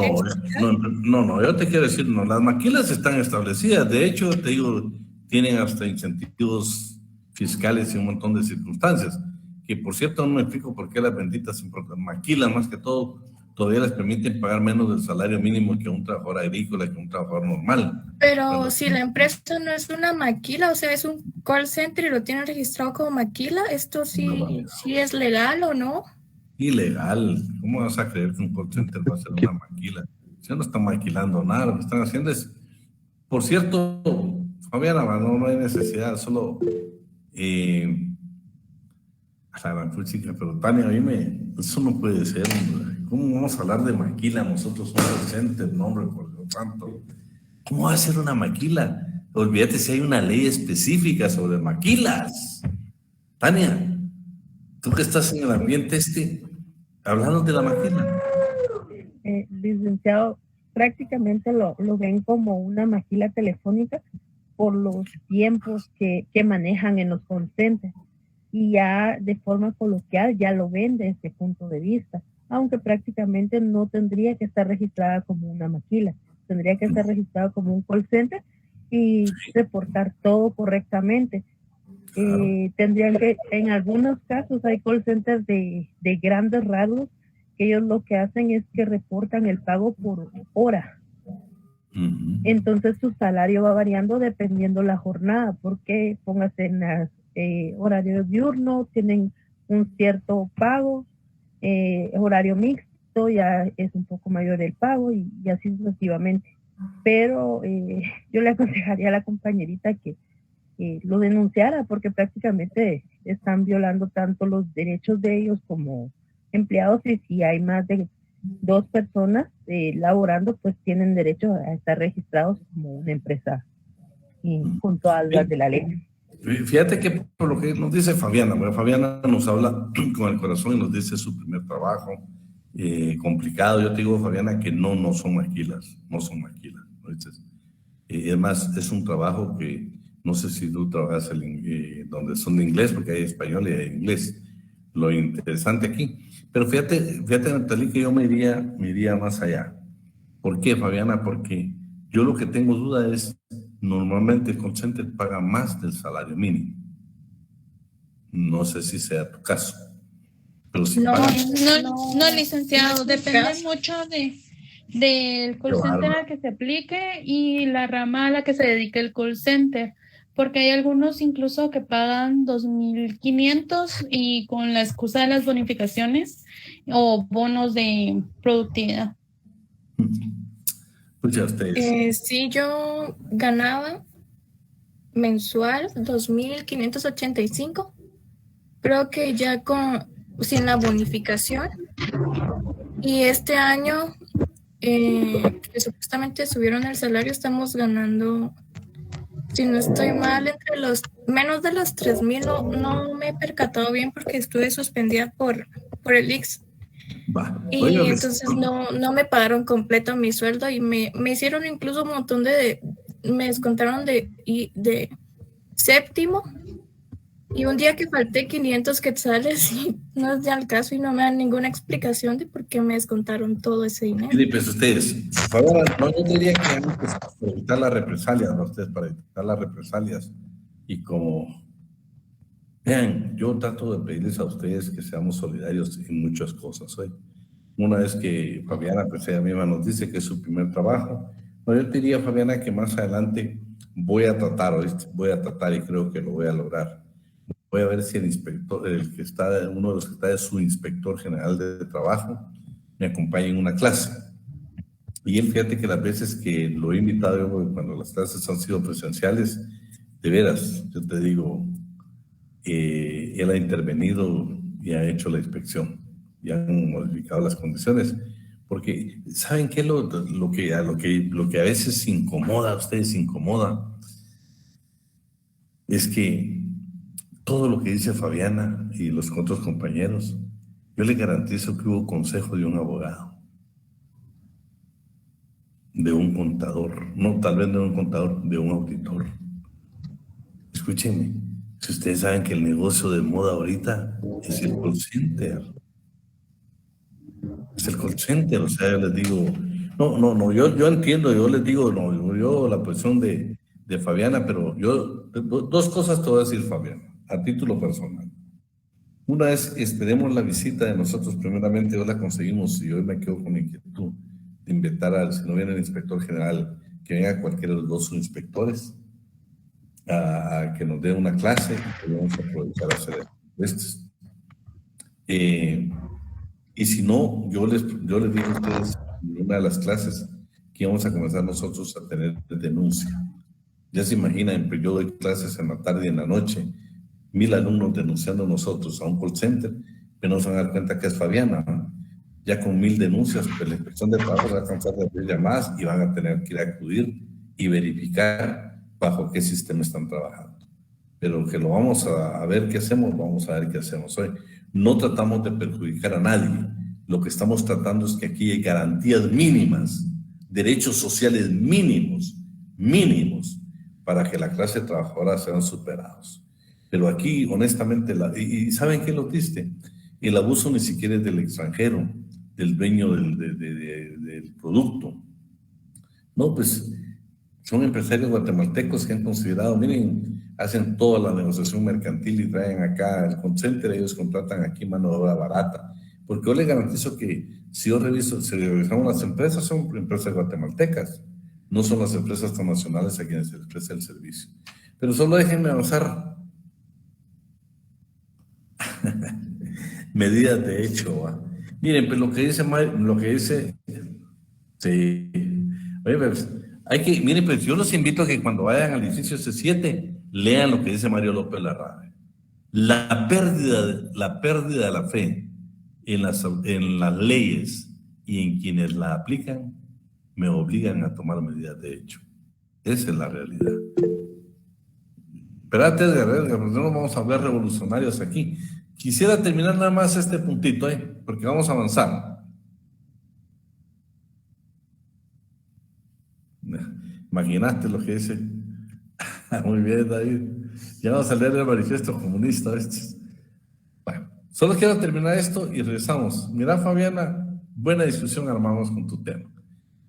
yo te quiero decir, no, las maquilas están establecidas, de hecho, te digo, tienen hasta incentivos fiscales y un montón de circunstancias, que por cierto no me explico por qué las benditas maquilas, más que todo, todavía les permiten pagar menos del salario mínimo que un trabajador agrícola, que un trabajador normal. Pero si la empresa no es una maquila, o sea, es un call center y lo tienen registrado como maquila, ¿esto sí es legal o no? Ilegal. ¿Cómo vas a creer que un call center va a ser una maquila? Si no están maquilando nada, lo que están haciendo es... Por cierto, Fabiana, no hay necesidad, solo... pero Tania, eso no puede ser, hombre. ¿Cómo vamos a hablar de maquila nosotros, un call center? No, hombre, por Dios santo. ¿Cómo va a ser una maquila? Olvídate si hay una ley específica sobre maquilas. Tania, tú que estás en el ambiente hablando de la maquila. Licenciado, prácticamente lo ven como una maquila telefónica por los tiempos que manejan en los call centers. Y ya de forma coloquial ya lo ven desde ese punto de vista, aunque prácticamente no tendría que estar registrada como una maquila, tendría que estar registrada como un call center y reportar todo correctamente. Tendrían que, en algunos casos hay call centers de grandes rasgos, que ellos lo que hacen es que reportan el pago por hora. Entonces su salario va variando dependiendo la jornada, porque póngase en las horarios diurnos, tienen un cierto pago, horario mixto ya es un poco mayor el pago y así sucesivamente. Pero yo le aconsejaría a la compañerita que lo denunciara, porque prácticamente están violando tanto los derechos de ellos como empleados, y si hay más de 2 personas laborando, pues tienen derecho a estar registrados como una empresa con todas las de la ley. Fíjate que por lo que nos dice Fabiana, bueno, Fabiana nos habla con el corazón y nos dice su primer trabajo, complicado. Yo te digo, Fabiana, que no son maquilas, ¿no? Es más, es un trabajo que no sé si tú trabajas donde son de inglés, porque hay español y hay inglés. Lo interesante aquí. Pero fíjate, Natalie, que yo me iría más allá. ¿Por qué, Fabiana? Porque yo lo que tengo duda es, normalmente el call center paga más del salario mínimo. No sé si sea tu caso. Pero si no, licenciado, depende mucho del call center al que se aplique y la rama a la que se dedique el call center, porque hay algunos incluso que pagan 2.500 y con la excusa de las bonificaciones o bonos de productividad. Pues ya ustedes. Sí, yo ganaba mensual 2.585. Creo que ya sin la bonificación. Y este año, que supuestamente subieron el salario, estamos ganando, si no estoy mal, entre los menos de los 3.000. No me he percatado bien porque estuve suspendida por el IX. Y entonces no me pagaron completo mi sueldo y me hicieron incluso un montón me descontaron de séptimo, y un día que falté 500 quetzales y no es de al caso y no me dan ninguna explicación de por qué me descontaron todo ese dinero. Y pues ustedes, por favor, yo diría que hay que evitar las represalias, ¿no? Ustedes, para evitar las represalias, y como vean, yo trato de pedirles a ustedes que seamos solidarios en muchas cosas hoy. Una vez que Fabiana, pues ella misma nos dice que es su primer trabajo, yo te diría, Fabiana, que más adelante voy a tratar y creo que lo voy a lograr. Voy a ver si el inspector, uno de los que está es su inspector general de trabajo, me acompaña en una clase. Y él, fíjate que las veces que lo he invitado, cuando las clases han sido presenciales, de veras, yo te digo, él ha intervenido y ha hecho la inspección y han modificado las condiciones, porque ¿saben qué? Lo que a veces incomoda a ustedes, incomoda, es que todo lo que dice Fabiana y los otros compañeros, yo le garantizo que hubo consejo de un abogado, de un contador, no, tal vez no de un contador, de un auditor. Escúchenme, si ustedes saben que el negocio de moda ahorita es el call center. Es el call center, o sea, yo les digo, no, yo entiendo, yo les digo, yo la posición de Fabiana, pero yo, dos cosas te voy a decir, Fabiana, a título personal. Una es, esperemos la visita de nosotros, primeramente, hoy la conseguimos y hoy me quedo con la inquietud de invitar si no viene el inspector general, que venga cualquiera de los dos inspectores a que nos dé una clase y vamos a aprovechar a hacer encuestas. Y si no, yo les digo a ustedes en una de las clases que vamos a comenzar nosotros a tener denuncia. Ya se imaginan, yo doy clases en la tarde y en la noche, 1000 alumnos denunciando a nosotros a un call center, pero no se van a dar cuenta que es Fabiana, ¿no? Ya con 1000 denuncias, pues la inspección de trabajo va a cansar de abrir llamadas y van a tener que ir a acudir y verificar bajo qué sistema están trabajando. Pero que lo vamos a ver qué hacemos, vamos a ver qué hacemos hoy. No tratamos de perjudicar a nadie. Lo que estamos tratando es que aquí hay garantías mínimas, derechos sociales mínimos, para que la clase trabajadora sean superados. Pero aquí, honestamente, y ¿saben qué es lo triste? El abuso ni siquiera es del extranjero, del dueño del producto. No, pues son empresarios guatemaltecos que han considerado, miren, hacen toda la negociación mercantil y traen acá el call center, ellos contratan aquí mano de obra barata. Porque yo les garantizo que si revisamos las empresas, son empresas guatemaltecas, no son las empresas transnacionales a quienes se les presta el servicio. Pero solo déjenme avanzar. Medidas de hecho, ¿va? Miren, pues lo que dice, sí. Oye, pues, miren, pues yo los invito a que cuando vayan al edificio C7, lean lo que dice Mario López Larrabee. La pérdida de la fe en las leyes y en quienes la aplican me obligan a tomar medidas de hecho. Esa es la realidad. Pero antes de no nos vamos a hablar revolucionarios aquí. Quisiera terminar nada más este puntito, porque vamos a avanzar. Imaginaste lo que dice. Muy bien, David. Ya vamos a leer el manifiesto comunista. Bueno, solo quiero terminar esto y regresamos. Mira, Fabiana, buena discusión armamos con tu tema.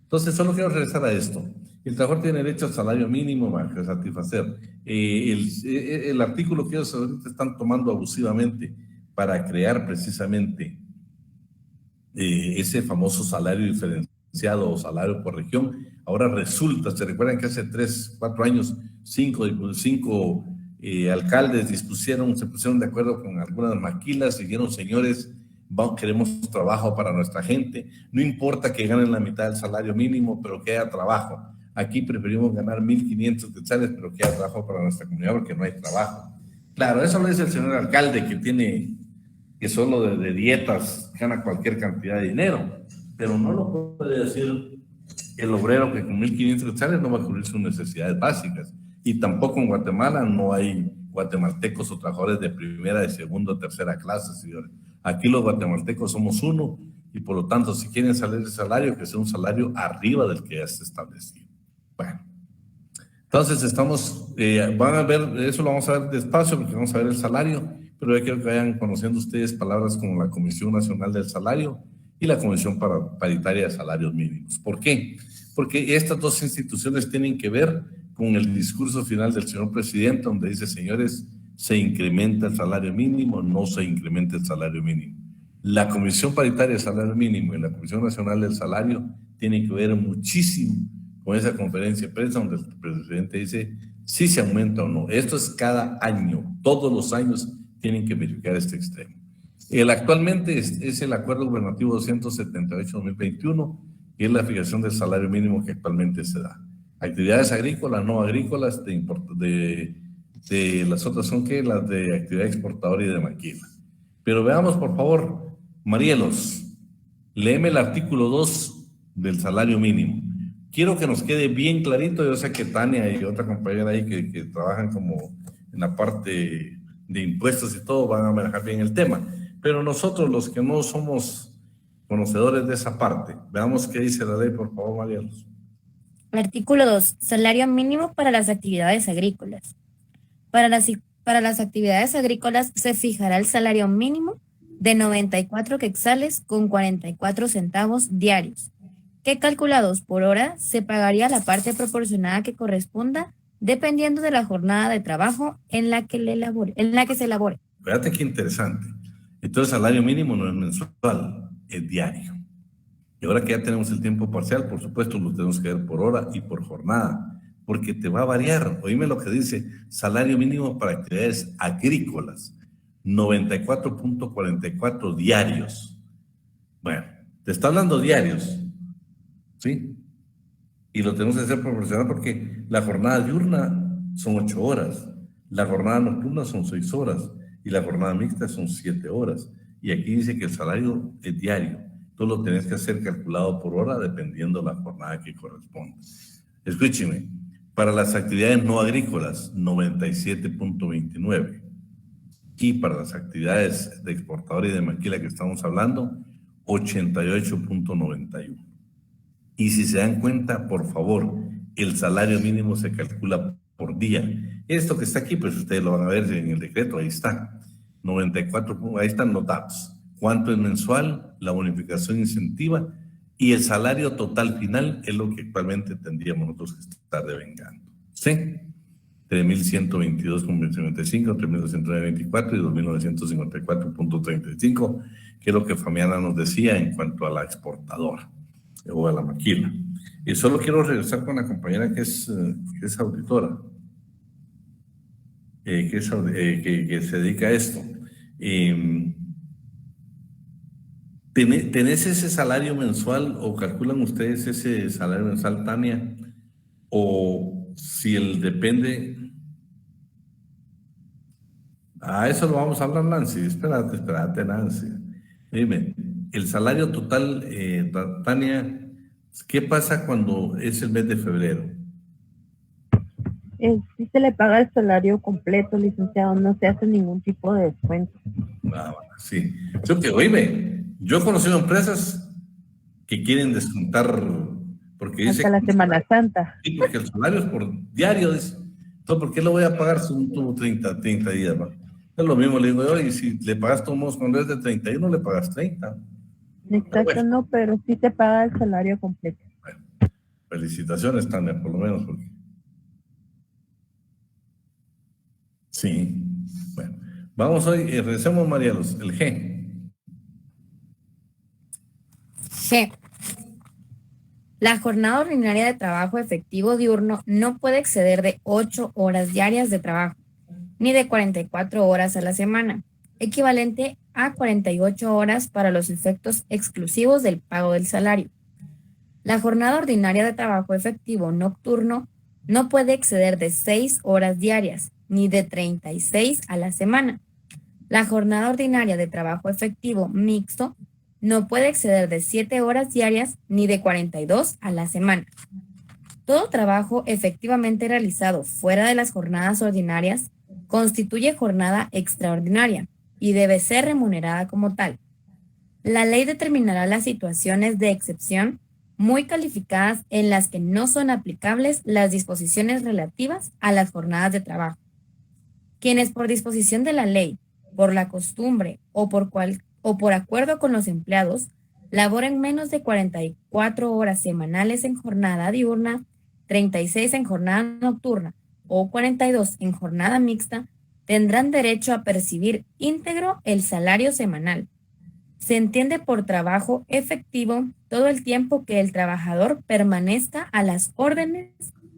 Entonces, solo quiero regresar a esto. El trabajador tiene derecho al salario mínimo para satisfacer. El artículo que ellos ahorita están tomando abusivamente para crear precisamente ese famoso salario diferenciado o salario por región, ahora resulta, se recuerdan que hace 3, 4 años, 5 alcaldes se pusieron de acuerdo con algunas maquilas y dijeron, señores, queremos trabajo para nuestra gente, no importa que ganen la mitad del salario mínimo, pero que haya trabajo. Aquí preferimos ganar 1,500 quetzales, pero que haya trabajo para nuestra comunidad porque no hay trabajo. Claro, eso lo dice el señor alcalde que solo de dietas gana cualquier cantidad de dinero, pero no lo puede decir el obrero que con 1,500 quetzales no va a cubrir sus necesidades básicas. Y tampoco en Guatemala no hay guatemaltecos o trabajadores de primera, de segunda o tercera clase, señores. Aquí los guatemaltecos somos uno y por lo tanto si quieren salir de salario, que sea un salario arriba del que ya está establecido. Bueno, entonces van a ver, eso lo vamos a ver despacio porque vamos a ver el salario, pero yo quiero que vayan conociendo ustedes palabras como la Comisión Nacional del Salario y la Comisión Paritaria de Salarios Mínimos. ¿Por qué? Porque estas dos instituciones tienen que ver con el discurso final del señor presidente, donde dice, señores, se incrementa el salario mínimo, no se incrementa el salario mínimo. La Comisión Paritaria de Salario Mínimo y la Comisión Nacional del Salario tienen que ver muchísimo con esa conferencia de prensa donde el presidente dice si se aumenta o no. Esto es cada año, todos los años tienen que verificar este extremo. Actualmente es el Acuerdo Gubernativo 278-2021, que es la fijación del salario mínimo que actualmente se da. Actividades agrícolas, no agrícolas, de las otras son que las de actividad exportadora y de maquila. Pero veamos, por favor, Marielos, léeme el artículo 2 del salario mínimo. Quiero que nos quede bien clarito. Yo sé que Tania y otra compañera ahí que trabajan como en la parte de impuestos y todo van a manejar bien el tema. Pero nosotros, los que no somos conocedores de esa parte, veamos qué dice la ley, por favor, Marielos. Artículo 2. Salario mínimo para las actividades agrícolas. Para las actividades agrícolas se fijará el salario mínimo de 94 quetzales con 44 centavos diarios, que calculados por hora se pagaría la parte proporcionada que corresponda dependiendo de la jornada de trabajo en la que se elabore. Fíjate qué interesante. Entonces, el salario mínimo no es mensual, es diario. Y ahora que ya tenemos el tiempo parcial, por supuesto, lo tenemos que ver por hora y por jornada, porque te va a variar. Oíme lo que dice, salario mínimo para actividades agrícolas, 94.44 diarios. Bueno, te está hablando diarios, ¿sí? Y lo tenemos que hacer proporcional porque la jornada diurna son 8 horas, la jornada nocturna son 6 horas y la jornada mixta son 7 horas. Y aquí dice que el salario es diario. Tú lo tenés que hacer calculado por hora dependiendo de la jornada que corresponde. Escúcheme, para las actividades no agrícolas, 97.29. Y para las actividades de exportador y de maquila que estamos hablando, 88.91. Y si se dan cuenta, por favor, el salario mínimo se calcula por día. Esto que está aquí, pues ustedes lo van a ver en el decreto, ahí está. 94, ahí están los datos. ¿Cuánto es mensual? La bonificación incentiva y el salario total final es lo que actualmente tendríamos nosotros que estar devengando. ¿Sí? 3.122,55, 3.224 y 2.954.35, que es lo que Famiana nos decía en cuanto a la exportadora o a la maquila. Y solo quiero regresar con la compañera que es auditora, que se dedica a esto. ¿Tenés ese salario mensual o calculan ustedes ese salario mensual, Tania? O si el depende... Eso lo vamos a hablar, Nancy. Espérate, Nancy. Dime, el salario total, Tania, ¿qué pasa cuando es el mes de febrero? Si se le paga el salario completo, licenciado, no se hace ningún tipo de descuento. Sí. Oíme, yo he conocido empresas que quieren descontar porque dice hasta la Semana Santa. Sí, porque el salario es por diario. Entonces, ¿por qué lo voy a pagar si un tuvo 30 días? ¿Va? Es lo mismo, le digo yo, y si le pagas tomos cuando es de 31, le pagas 30. Exacto, bueno. No, pero sí te paga el salario completo. Bueno, felicitaciones, Tania, por lo menos. Porque... Sí, bueno. Vamos hoy, regresemos, Marielos, el G. G. La jornada ordinaria de trabajo efectivo diurno no puede exceder de 8 horas diarias de trabajo, ni de 44 horas a la semana, equivalente a 48 horas para los efectos exclusivos del pago del salario. La jornada ordinaria de trabajo efectivo nocturno no puede exceder de 6 horas diarias, ni de 36 a la semana. La jornada ordinaria de trabajo efectivo mixto no puede exceder de 7 horas diarias ni de 42 a la semana. Todo trabajo efectivamente realizado fuera de las jornadas ordinarias constituye jornada extraordinaria y debe ser remunerada como tal. La ley determinará las situaciones de excepción muy calificadas en las que no son aplicables las disposiciones relativas a las jornadas de trabajo. Quienes por disposición de la ley, por la costumbre o por acuerdo con los empleados, laboren menos de 44 horas semanales en jornada diurna, 36 en jornada nocturna o 42 en jornada mixta, tendrán derecho a percibir íntegro el salario semanal. Se entiende por trabajo efectivo todo el tiempo que el trabajador permanezca a las órdenes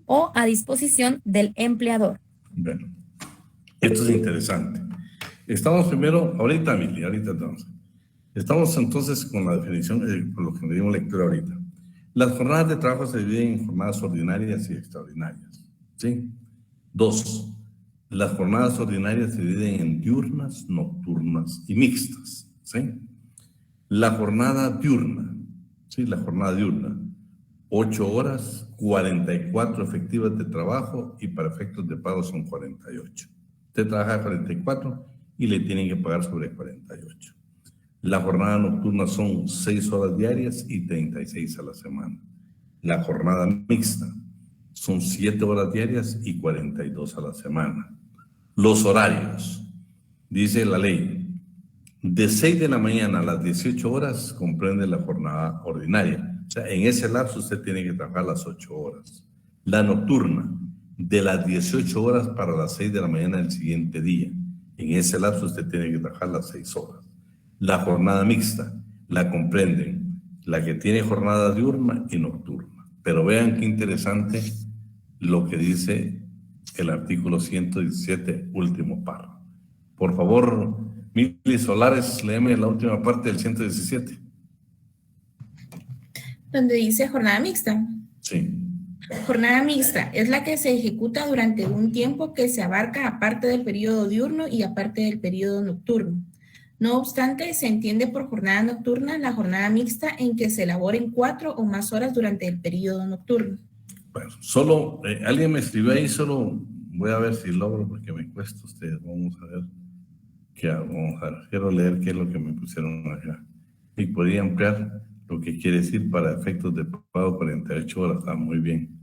o a disposición del empleador. Bueno, esto es interesante. Estamos primero, ahorita estamos entonces con la definición, con lo que le dimos lectura ahorita. Las jornadas de trabajo se dividen en jornadas ordinarias y extraordinarias. ¿Sí? 2. Las jornadas ordinarias se dividen en diurnas, nocturnas y mixtas. ¿Sí? La jornada diurna, ¿sí? La jornada diurna, 8 horas, 44 efectivas de trabajo y para efectos de pago son 48. Usted trabaja 44 y le tienen que pagar sobre 48. La jornada nocturna son 6 horas diarias y 36 a la semana. La jornada mixta son 7 horas diarias y 42 a la semana. Los horarios, dice la ley, de 6 de la mañana a las 18 horas comprende la jornada ordinaria. O sea, en ese lapso usted tiene que trabajar las 8 horas. La nocturna, de las 18 horas para las 6 de la mañana del siguiente día. En ese lapso usted tiene que trabajar las 6 horas. La jornada mixta la comprenden la que tiene jornada diurna y nocturna. Pero vean qué interesante lo que dice el artículo 117, último párrafo. Por favor, Mili Solares, léeme la última parte del 117. Donde dice jornada mixta. Sí. Jornada mixta es la que se ejecuta durante un tiempo que se abarca aparte del periodo diurno y aparte del periodo nocturno. No obstante, se entiende por jornada nocturna la jornada mixta en que se elaboren 4 o más horas durante el periodo nocturno. Bueno, solo, alguien me escribió ahí, solo voy a ver si logro porque me cuesta ustedes. Vamos a ver qué hago. Vamos a ver. Quiero leer qué es lo que me pusieron acá. Y podría ampliar lo que quiere decir para efectos de pago 48 horas. Está muy bien.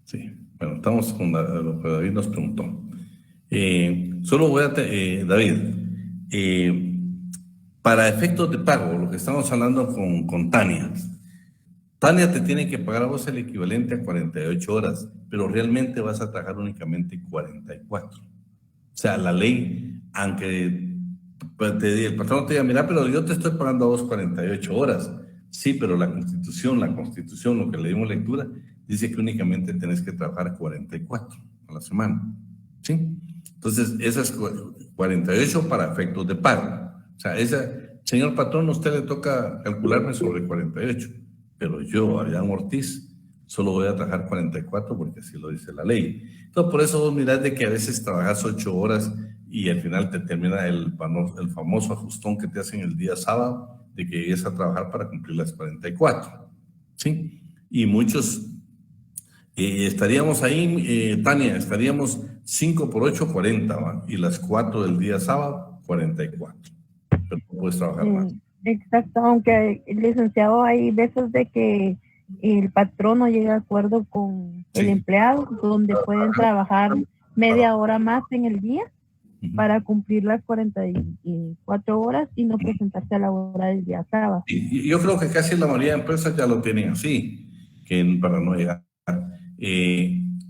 Sí, bueno, estamos con lo que David nos preguntó. Solo voy a... David, para efectos de pago, lo que estamos hablando con Tania. Tania te tiene que pagar a vos el equivalente a 48 horas, pero realmente vas a trabajar únicamente 44. O sea, la ley, aunque el patrón te diga, mira, pero yo te estoy pagando a vos 48 horas. Sí, pero la Constitución, lo que le dimos lectura, dice que únicamente tenés que trabajar 44 a la semana. ¿Sí? Entonces, esas 48 para efectos de pago. O sea, señor patrón, a usted le toca calcularme sobre 48, pero yo, Adrián Ortiz, solo voy a trabajar 44 porque así lo dice la ley. Entonces, por eso vos mirás de que a veces trabajas 8 horas y al final te termina el famoso ajustón que te hacen el día sábado de que llegues a trabajar para cumplir las 44. ¿Sí? Y muchos... estaríamos ahí, Tania, estaríamos 5 por 8, 40, ¿va? Y las 4 del día sábado, 44. Pero no puedes trabajar más. Exacto, aunque licenciado, hay veces de que el patrón no llega a acuerdo con el empleado, donde pueden trabajar media hora más en el día para cumplir las 44 horas y no presentarse a la hora del día sábado. Y yo creo que casi la mayoría de empresas ya lo tienen así, que para no llegar.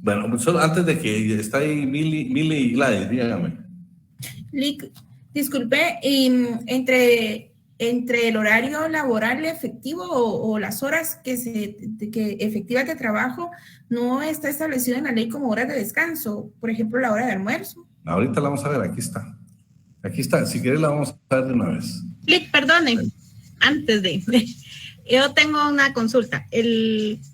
Bueno, solo antes de que está ahí Mili y Gladys, dígame. Disculpe, entre el horario laboral efectivo o las horas que efectivas de trabajo no está establecido en la ley como horas de descanso, por ejemplo, la hora de almuerzo. Ahorita la vamos a ver, aquí está. Aquí está, si quieres la vamos a ver de una vez. Perdone, antes de... Yo tengo una consulta.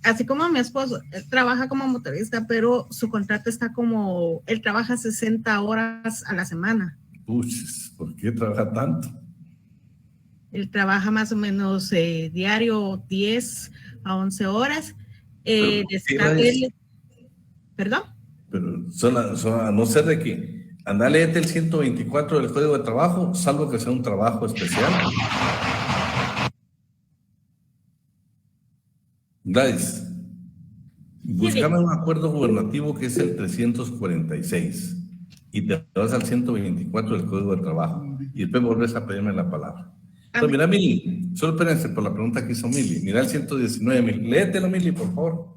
Así como mi esposo, él trabaja como motorista, pero su contrato está como, él trabaja 60 horas a la semana. Puches, ¿por qué trabaja tanto? Él trabaja más o menos diario 10 a 11 horas. ¿Perdón? Pero a no ser de que andale el 124 del Código de Trabajo, salvo que sea un trabajo especial. Gladys, buscame un acuerdo gubernativo que es el 346 y te vas al 124 del Código de Trabajo y después volvés a pedirme la palabra. Entonces, mira, Mili, solo espérense por la pregunta que hizo Mili. Mira el 119, Mili. Léetelo, Mili, por favor.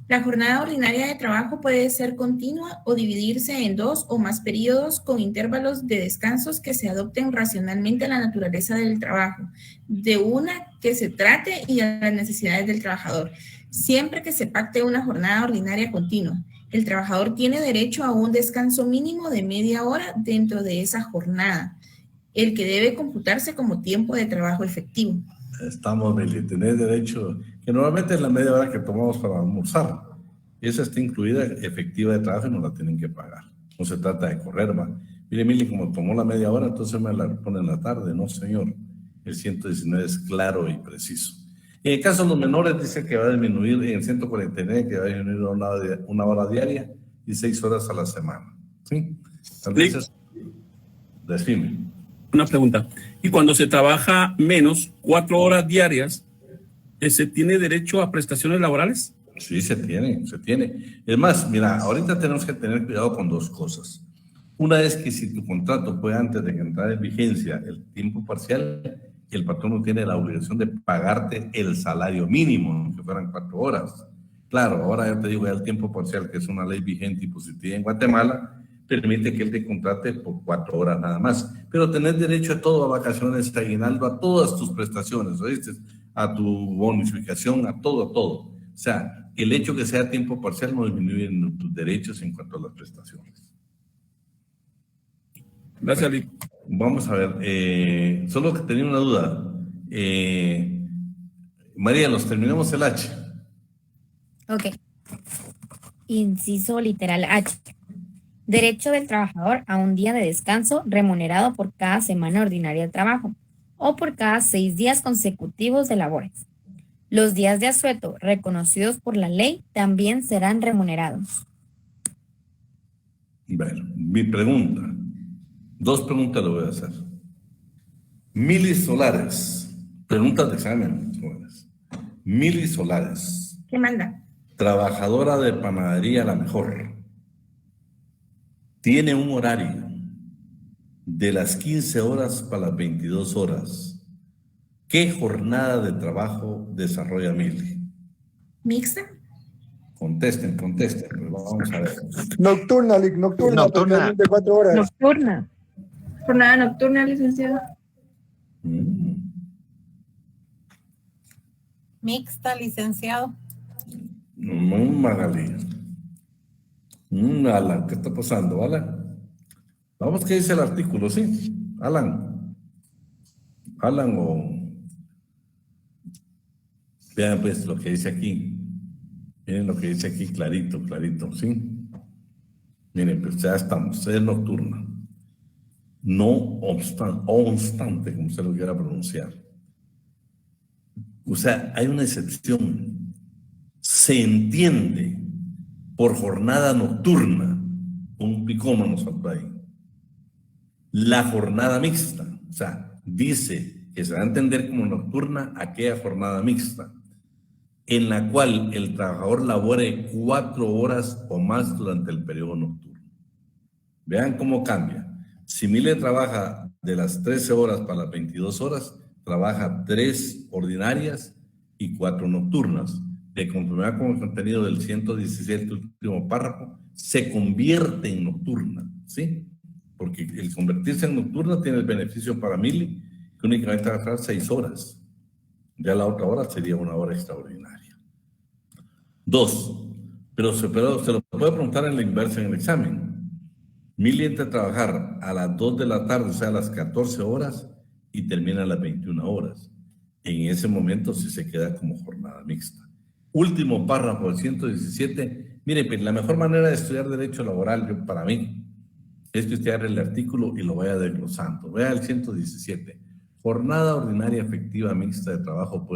La jornada ordinaria de trabajo puede ser continua o dividirse en 2 o más periodos con intervalos de descansos que se adopten racionalmente a la naturaleza del trabajo, de una que se trate y a las necesidades del trabajador. Siempre que se pacte una jornada ordinaria continua, el trabajador tiene derecho a un descanso mínimo de media hora dentro de esa jornada. el que debe computarse como tiempo de trabajo efectivo. Estamos, Mili, tenés derecho, que normalmente es la media hora que tomamos para almorzar. Esa está incluida efectiva de trabajo y nos la tienen que pagar. No se trata de correr, va. Mire, Mili, como tomó la media hora, entonces me la pone en la tarde. No, señor. El 119 es claro y preciso. En el caso de los menores, dice que va a disminuir, en el 149, que va a disminuir una hora diaria y 6 horas a la semana. ¿Sí? Tal vez es... Decime. Una pregunta. Y cuando se trabaja menos, 4 horas diarias, ¿se tiene derecho a prestaciones laborales? Sí, se tiene, se tiene. Es más, mira, ahorita tenemos que tener cuidado con dos cosas. Una es que si tu contrato fue antes de que entrara en vigencia el tiempo parcial, el patrón no tiene la obligación de pagarte el salario mínimo, aunque fueran 4 horas. Claro, ahora ya te digo, ya el tiempo parcial, que es una ley vigente y positiva en Guatemala, permite que él te contrate por 4 horas nada más. Pero tenés derecho a todo, a vacaciones, a aguinaldo, a todas tus prestaciones, ¿oíste? A tu bonificación, a todo, a todo. O sea, el hecho que sea tiempo parcial no disminuye tus derechos en cuanto a las prestaciones. Gracias, Lick. Vamos a ver, solo que tenía una duda. María, nos terminamos el H. Ok. Inciso literal H. Derecho del trabajador a un día de descanso remunerado por cada semana ordinaria de trabajo o por cada 6 días consecutivos de labores. Los días de asueto reconocidos por la ley también serán remunerados. Bueno, mi pregunta. 2 preguntas le voy a hacer. Mili Solares. Preguntas de examen, jóvenes. Mili Solares. ¿Qué manda? Trabajadora de panadería La Mejor. Tiene un horario de las 15 horas para las 22 horas. ¿Qué jornada de trabajo desarrolla Mili? ¿Mixta? Contesten, pues vamos a ver. Nocturna, Lick, nocturna. Nocturna. De 4 horas. Nocturna. Jornada nocturna, licenciada. Mixta, licenciado. Magali. Alan, ¿qué está pasando, Alan? Vamos, ¿qué dice el artículo? Sí, Alan o... Vean pues lo que dice aquí. Miren lo que dice aquí, clarito, ¿sí? Miren, pues ya estamos, es nocturna. No obstante, como se lo quiera pronunciar. O sea, hay una excepción. Se entiende por jornada nocturna, un picómano saltó ahí, la jornada mixta. O sea, dice que se va a entender como nocturna aquella jornada mixta, en la cual el trabajador labore 4 horas o más durante el periodo nocturno. Vean cómo cambia. Si Mile trabaja de las 13 horas para las 22 horas, trabaja 3 ordinarias y 4 nocturnas. De conformidad con el contenido del 117, último párrafo, se convierte en nocturna, ¿sí? Porque el convertirse en nocturna tiene el beneficio para Mili, que únicamente va a trabajar 6 horas. Ya la otra hora sería una hora extraordinaria. 2, pero se lo puede preguntar en la inversa en el examen. Mili entra a trabajar a las 2 de la tarde, o sea, a las 14 horas, y termina a las 21 horas. En ese momento sí se queda como jornada mixta. Último párrafo del 117. Mire, pues la mejor manera de estudiar derecho laboral, para mí, es que usted agarre el artículo y lo vaya desglosando. Vea el 117. Jornada ordinaria efectiva mixta de trabajo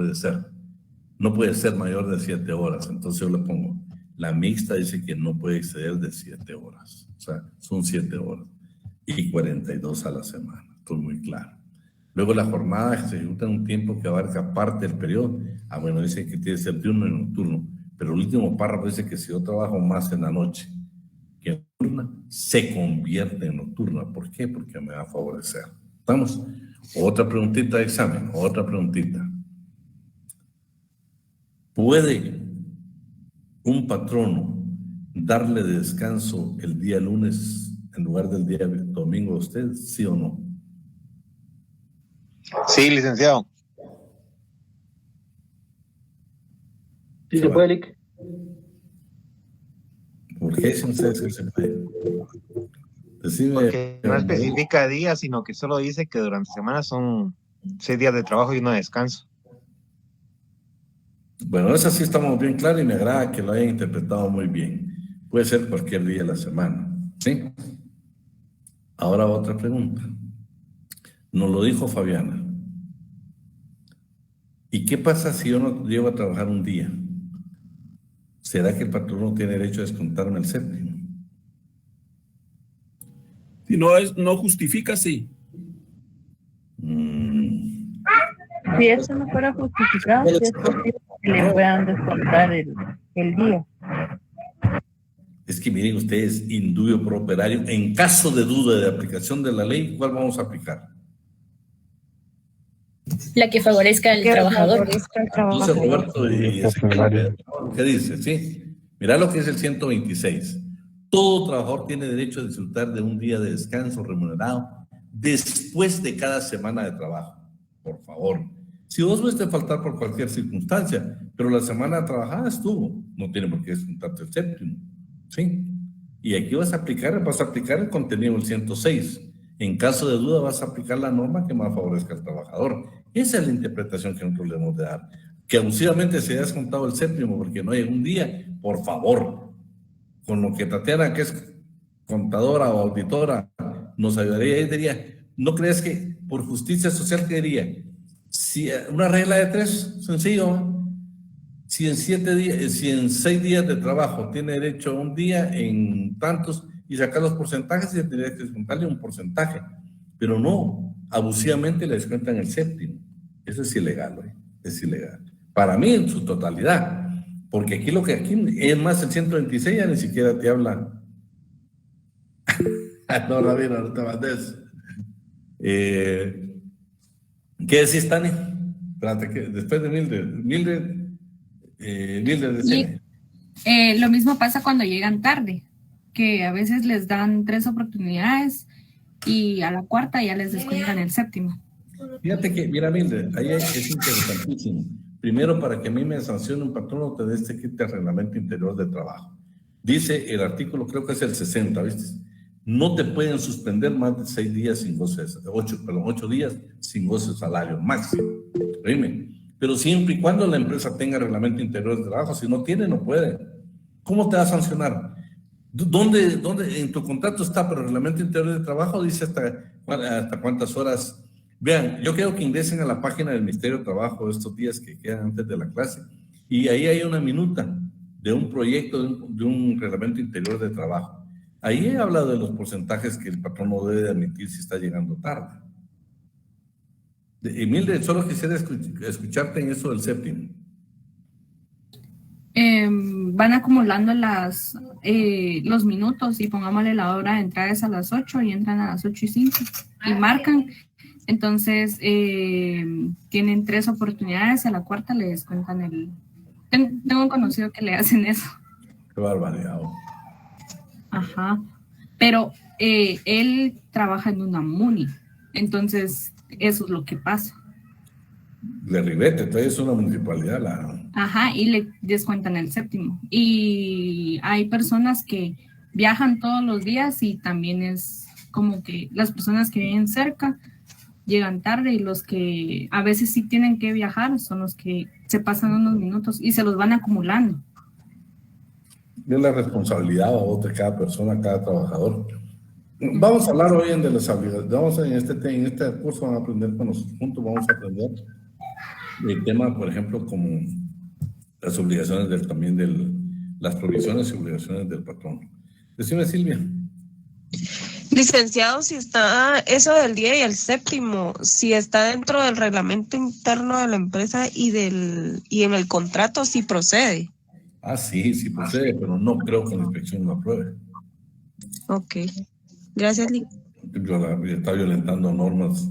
no puede ser mayor de 7 horas. Entonces yo le pongo, la mixta dice que no puede exceder de 7 horas. O sea, son 7 horas y 42 a la semana. Esto es muy claro. Luego la jornada se ejecuta en un tiempo que abarca parte del periodo. Bueno, dice que tiene que ser diurno y nocturno, pero el último párrafo dice que si yo trabajo más en la noche que nocturna, se convierte en nocturna. ¿Por qué? Porque me va a favorecer. ¿Estamos? Otra preguntita de examen, otra preguntita. ¿Puede un patrono darle descanso el día lunes en lugar del día domingo a usted, sí o no? Sí, licenciado. Sí, se puede, Lick. ¿Por qué dicen ustedes que se puede? Porque no especifica días, sino que solo dice que durante semana son 6 días de trabajo y 1 de descanso. Bueno, eso sí estamos bien claros y me agrada que lo hayan interpretado muy bien. Puede ser cualquier día de la semana, ¿sí? Ahora otra pregunta. Nos lo dijo Fabiana. ¿Y qué pasa si yo no llego a trabajar un día? ¿Será que el patrón no tiene derecho a descontarme el séptimo? Si no justifica, sí. Si eso no fuera justificado, sí es posible que le puedan descontar el día. Es que miren ustedes, indubio pro operario, en caso de duda de aplicación de la ley, ¿cuál vamos a aplicar? La que favorezca al trabajador. Entonces, Roberto, ¿qué dice? Sí. Mira lo que es el 126. Todo trabajador tiene derecho a disfrutar de un día de descanso remunerado después de cada semana de trabajo. Por favor. Si vos fuiste a faltar por cualquier circunstancia, pero la semana trabajada estuvo, no tiene por qué descontarte el séptimo. ¿Sí? Y aquí vas a aplicar el contenido del 106. En caso de duda vas a aplicar la norma que más favorezca al trabajador. Esa es la interpretación que nosotros le hemos de dar. Que abusivamente se haya descontado el séptimo porque no hay un día, por favor, con lo que Tatiana, que es contadora o auditora, nos ayudaría y diría, ¿no crees que por justicia social que diría? Si una regla de 3, sencillo, si en 6 días de trabajo tiene derecho a un día en tantos y sacar los porcentajes y tendría que descontarle un porcentaje, pero no, abusivamente le descuentan el séptimo. Eso es ilegal, ¿eh? Es ilegal. Para mí en su totalidad, porque aquí es más el 126 ya ni siquiera te habla. No, Rabino, no te mandes. ¿Qué decís, Tani? Espérate, que después de Mildred decime. Lo mismo pasa cuando llegan tarde, que a veces les dan 3 oportunidades y a la cuarta ya les descuentan el séptimo. Fíjate que, mira, Mildred, ahí es interesantísimo. Primero, para que a mí me sancione un patrón, te dé este kit de reglamento interior de trabajo. Dice el artículo, creo que es el 60, ¿viste? No te pueden suspender más de 6 días sin goce, 8 días sin goce de salario máximo. Dime. Pero siempre y cuando la empresa tenga reglamento interior de trabajo, si no tiene, no puede. ¿Cómo te va a sancionar? ¿Dónde en tu contrato está, pero el reglamento interior de trabajo dice hasta cuántas horas? Vean, yo quiero que ingresen a la página del Ministerio de Trabajo estos días que quedan antes de la clase, y ahí hay una minuta de un proyecto de un reglamento interior de trabajo. Ahí habla de los porcentajes que el patrón no debe admitir si está llegando tarde. Mildred, solo quisiera escucharte en eso del séptimo. Van acumulando los minutos y pongámosle la hora de entrada es a las 8 y entran a las 8:05 y marcan. Entonces, tienen 3 oportunidades y a la cuarta le descuentan el... Tengo un conocido que le hacen eso. Qué barbaridad. Ajá. Pero él trabaja en una MUNI. Entonces, eso es lo que pasa. De Ribete, entonces es una municipalidad. Ajá, y le descuentan el séptimo. Y hay personas que viajan todos los días y también es como que las personas que viven cerca llegan tarde y los que a veces sí tienen que viajar son los que se pasan unos minutos y se los van acumulando. Es la responsabilidad de cada persona, cada trabajador. Vamos a hablar hoy de las habilidades. En este curso van a aprender con nosotros juntos, vamos a aprender el tema, por ejemplo, como las obligaciones las provisiones y obligaciones del patrón. Decime, Silvia. Licenciado, si está eso del día y el séptimo, si está dentro del reglamento interno de la empresa y en el contrato, sí procede. Sí procede, pero no creo que la inspección lo apruebe. Ok. Gracias, Lick. Está violentando normas.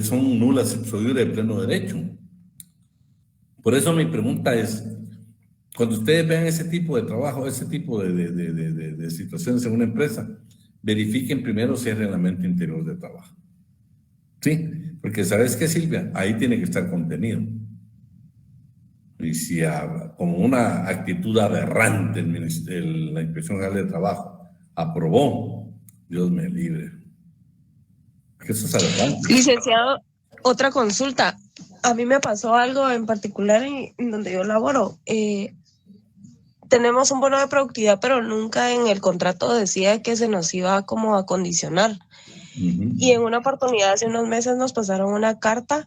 Son nulas ipso iure de pleno derecho. Por eso mi pregunta es, cuando ustedes vean ese tipo de trabajo, ese tipo de situaciones en una empresa, verifiquen primero si hay reglamento interior de trabajo. ¿Sí? Porque ¿sabes qué, Silvia? Ahí tiene que estar contenido. Y si como una actitud aberrante la Inspección General de Trabajo aprobó, Dios me libre. Eso es aberrante. Licenciado, otra consulta. A mí me pasó algo en particular en donde yo laboro. Tenemos un bono de productividad, pero nunca en el contrato decía que se nos iba como a condicionar. Y en una oportunidad hace unos meses nos pasaron una carta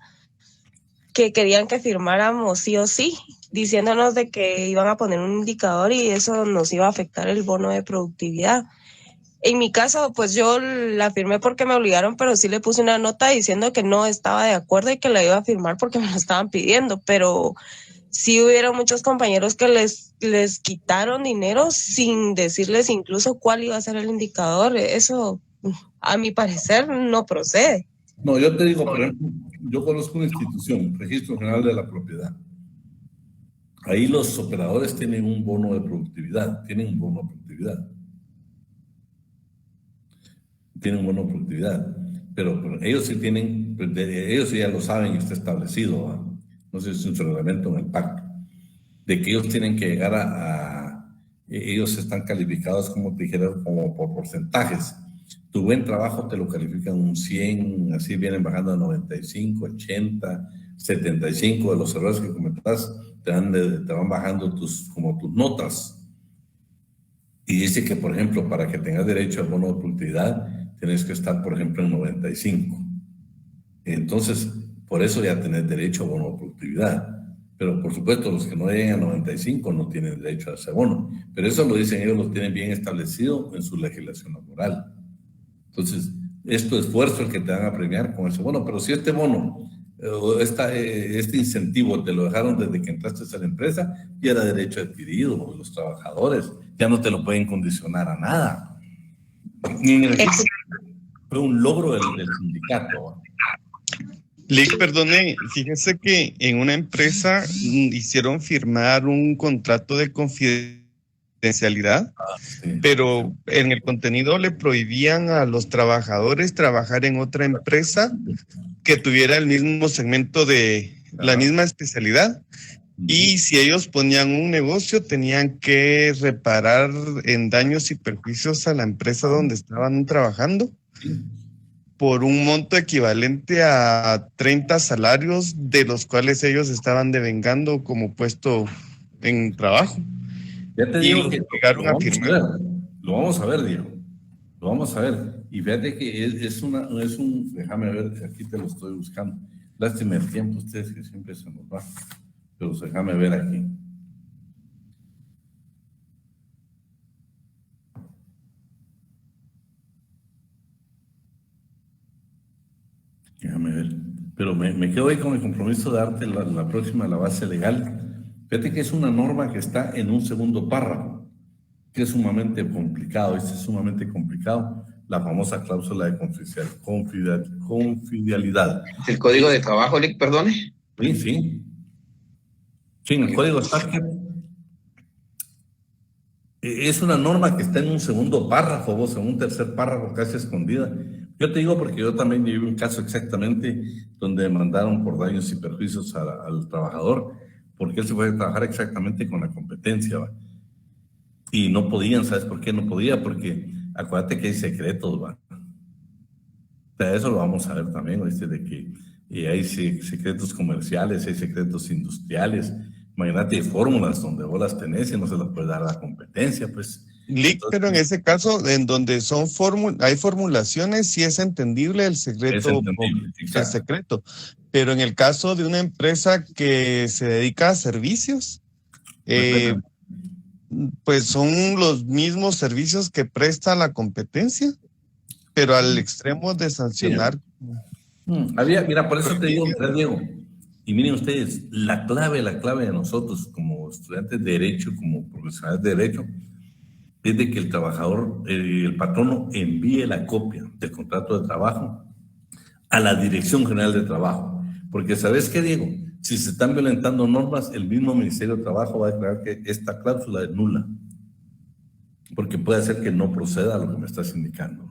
que querían que firmáramos sí o sí, diciéndonos de que iban a poner un indicador y eso nos iba a afectar el bono de productividad. En mi caso, pues yo la firmé porque me obligaron, pero sí le puse una nota diciendo que no estaba de acuerdo y que la iba a firmar porque me lo estaban pidiendo, pero sí hubieron muchos compañeros que les quitaron dinero sin decirles incluso cuál iba a ser el indicador. Eso, a mi parecer, no procede. No, yo te digo, por ejemplo, yo conozco una institución, Registro General de la Propiedad. Ahí los operadores tienen un bono de productividad, tienen un bono de productividad. Pero ellos sí tienen, ellos ya lo saben y está establecido, ¿no? No sé si es un reglamento en el pacto, de que ellos tienen que llegar ellos están calificados, como te dijera, como por porcentajes. Tu buen trabajo te lo califican un 100, así vienen bajando a 95, 80, 75 de los errores que cometas, te van bajando tus notas. Y dice que, por ejemplo, para que tengas derecho al bono de productividad, tienes que estar, por ejemplo, en 95. Entonces, por eso ya tenés derecho a bono de productividad. Pero, por supuesto, los que no lleguen a 95 no tienen derecho a ese bono. Pero eso lo dicen ellos, lo tienen bien establecido en su legislación laboral. Entonces, es tu esfuerzo el que te van a premiar con ese bono. Pero si este bono, este incentivo te lo dejaron desde que entraste a la empresa, ya era derecho adquirido por los trabajadores. Ya no te lo pueden condicionar a nada. Ni en el caso fue un logro del sindicato. Lick, perdone, fíjese que en una empresa hicieron firmar un contrato de confidencialidad, pero en el contenido le prohibían a los trabajadores trabajar en otra empresa que tuviera el mismo segmento de la misma especialidad. Y si ellos ponían un negocio, tenían que reparar en daños y perjuicios a la empresa donde estaban trabajando por un monto equivalente a 30 salarios de los cuales ellos estaban devengando como puesto en trabajo. Ya te digo que llegaron a firmar. Lo vamos a ver, Diego. Lo vamos a ver. Y fíjate que es un, déjame ver, aquí te lo estoy buscando. Lástima el tiempo, ustedes que siempre se nos va. Pero déjame ver aquí. Déjame ver. Pero me quedo ahí con el compromiso de darte la próxima, la base legal. Fíjate que es una norma que está en un segundo párrafo, que es sumamente complicado. Este es sumamente complicado. La famosa cláusula de confidencialidad. ¿El código de trabajo, Lick, perdone? Sí, sí. Sí, en el código está. Es una norma que está en un segundo párrafo, vos, en un tercer párrafo casi escondida. Yo te digo porque yo también viví un caso exactamente donde demandaron por daños y perjuicios al trabajador, porque él se fue a trabajar exactamente con la competencia, ¿va? Y no podían, ¿sabes por qué no podía? Porque acuérdate que hay secretos, ¿va? O sea, eso lo vamos a ver también, ¿viste? De que hay secretos comerciales, hay secretos industriales. Imagínate, hay fórmulas donde vos las tenés y no se las puede dar a la competencia, pues. Lick, pero en ese caso, en donde hay formulaciones, sí es entendible el secreto. El secreto. Pero en el caso de una empresa que se dedica a servicios, pues son los mismos servicios que presta la competencia, pero al extremo de sancionar. Mira, por eso te digo, Diego, y miren ustedes, la clave de nosotros como estudiantes de Derecho, como profesionales de Derecho, es de que el trabajador, el patrono envíe la copia del contrato de trabajo a la Dirección General de Trabajo. Porque ¿sabes qué, Diego? Si se están violentando normas, el mismo Ministerio de Trabajo va a declarar que esta cláusula es nula. Porque puede ser que no proceda a lo que me estás indicando.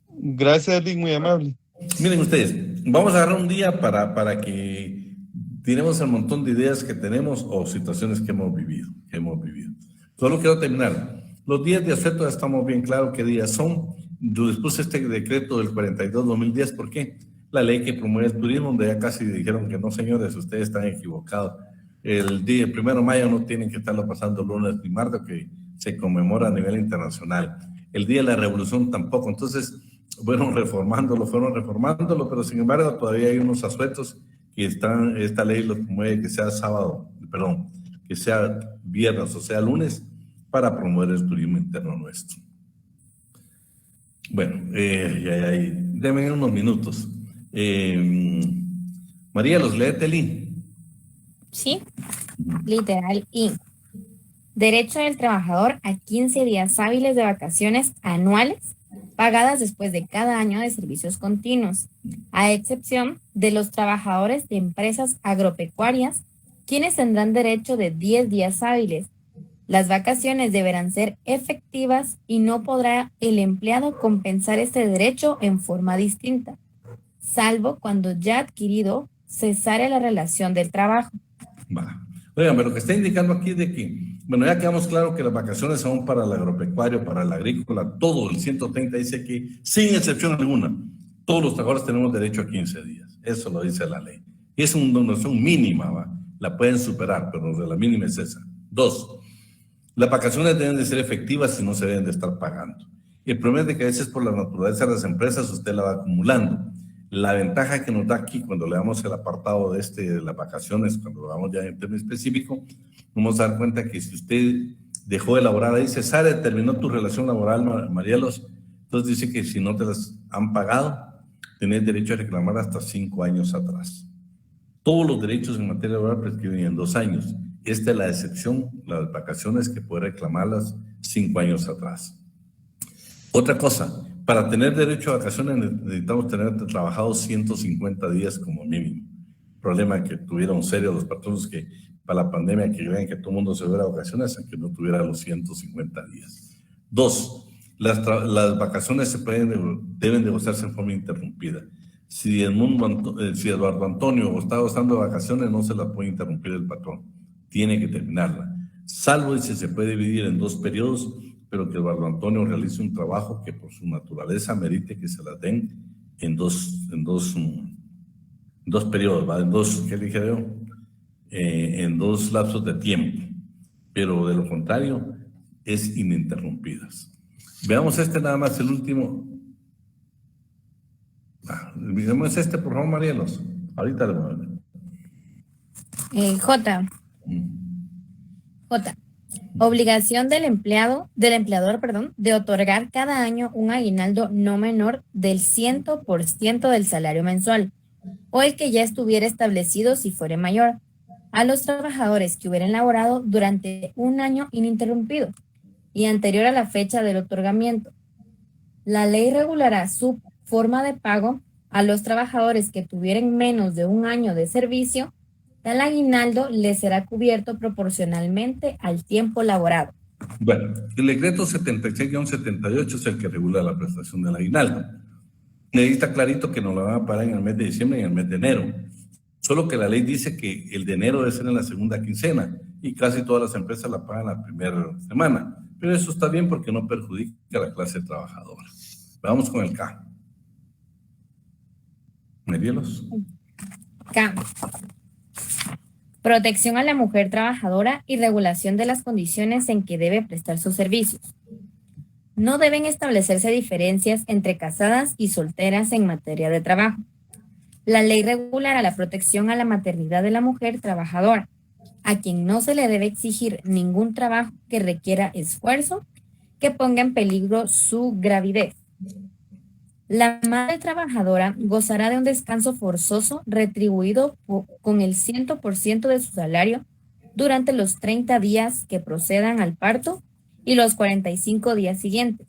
Gracias, Lick, muy amable. Miren ustedes, vamos a agarrar un día para que tenemos el montón de ideas que tenemos o situaciones que hemos vivido. Solo quiero terminar. Los días de asueto ya estamos bien claros qué días son. Después este decreto del 42-2010, ¿por qué? La ley que promueve el turismo, donde ya casi dijeron que no, señores, ustedes están equivocados. El 1 de mayo no tienen que estarlo pasando lunes ni martes, que se conmemora a nivel internacional. El día de la revolución tampoco. Entonces, fueron reformándolo, pero sin embargo todavía hay unos asuetos que esta ley lo promueve que sea que sea viernes o sea lunes para promover el turismo interno nuestro. Bueno, denme unos minutos. María, los léete, Lee. Sí, literal I. Derecho del trabajador a 15 días hábiles de vacaciones anuales pagadas después de cada año de servicios continuos, a excepción de los trabajadores de empresas agropecuarias, quienes tendrán derecho de 10 días hábiles. Las vacaciones deberán ser efectivas y no podrá el empleado compensar este derecho en forma distinta, salvo cuando ya adquirido cesare la relación del trabajo. Oigan, pero lo que está indicando aquí es de que, bueno, ya quedamos claro que las vacaciones son para el agropecuario, para el agrícola, todo el 130 dice que, sin excepción alguna, todos los trabajadores tenemos derecho a 15 días. Eso lo dice la ley. Es una donación mínima, ¿va? La pueden superar, pero de la mínima es esa. 2, las vacaciones deben de ser efectivas y no se deben de estar pagando. El problema es de que a veces por la naturaleza de las empresas usted la va acumulando. La ventaja que nos da aquí cuando le damos el apartado de las vacaciones, cuando lo damos ya en tema específico, vamos a dar cuenta que si usted dejó de laborar ahí, Cesare, terminó tu relación laboral, Marielos, entonces dice que si no te las han pagado, tenés derecho a reclamar hasta 5 años atrás. Todos los derechos en materia laboral prescriben en 2 años. Esta es la excepción, las vacaciones que puede reclamarlas 5 años atrás. Otra cosa, para tener derecho a vacaciones necesitamos tener trabajado 150 días como mínimo. Problema que tuvieron serio los patronos que para la pandemia que creían que todo el mundo se fuera a vacaciones aunque no tuviera los 150 días. 2, las vacaciones deben de gozarse en forma interrumpida. Si Eduardo Antonio está gozando de vacaciones, no se las puede interrumpir el patrón. Tiene que terminarla. Salvo si se puede dividir en 2 periodos, pero que Eduardo Antonio realice un trabajo que por su naturaleza merite que se las den en dos periodos, ¿va? En 2 lapsos de tiempo, pero de lo contrario es ininterrumpidas. Veamos nada más, el último. Veamos por favor, Marielos. Ahorita le voy a ver. J. Obligación del empleador, de otorgar cada año un aguinaldo no menor del 100% del salario mensual, o el que ya estuviera establecido si fuere mayor, a los trabajadores que hubieran laborado durante un año ininterrumpido y anterior a la fecha del otorgamiento. La ley regulará su forma de pago a los trabajadores que tuvieran menos de un año de servicio. Tal aguinaldo les será cubierto proporcionalmente al tiempo laborado. Bueno, el decreto 76-78 es el que regula la prestación del aguinaldo. Ahí está clarito que nos lo van a pagar en el mes de diciembre y en el mes de enero. Solo que la ley dice que el de enero debe ser en la segunda quincena y casi todas las empresas la pagan la primera semana. Pero eso está bien porque no perjudica a la clase trabajadora. Vamos con el K. ¿Medielos? K. Protección a la mujer trabajadora y regulación de las condiciones en que debe prestar sus servicios. No deben establecerse diferencias entre casadas y solteras en materia de trabajo. La ley regulará la protección a la maternidad de la mujer trabajadora, a quien no se le debe exigir ningún trabajo que requiera esfuerzo que ponga en peligro su gravidez. La madre trabajadora gozará de un descanso forzoso retribuido con el 100% de su salario durante los 30 días que procedan al parto y los 45 días siguientes.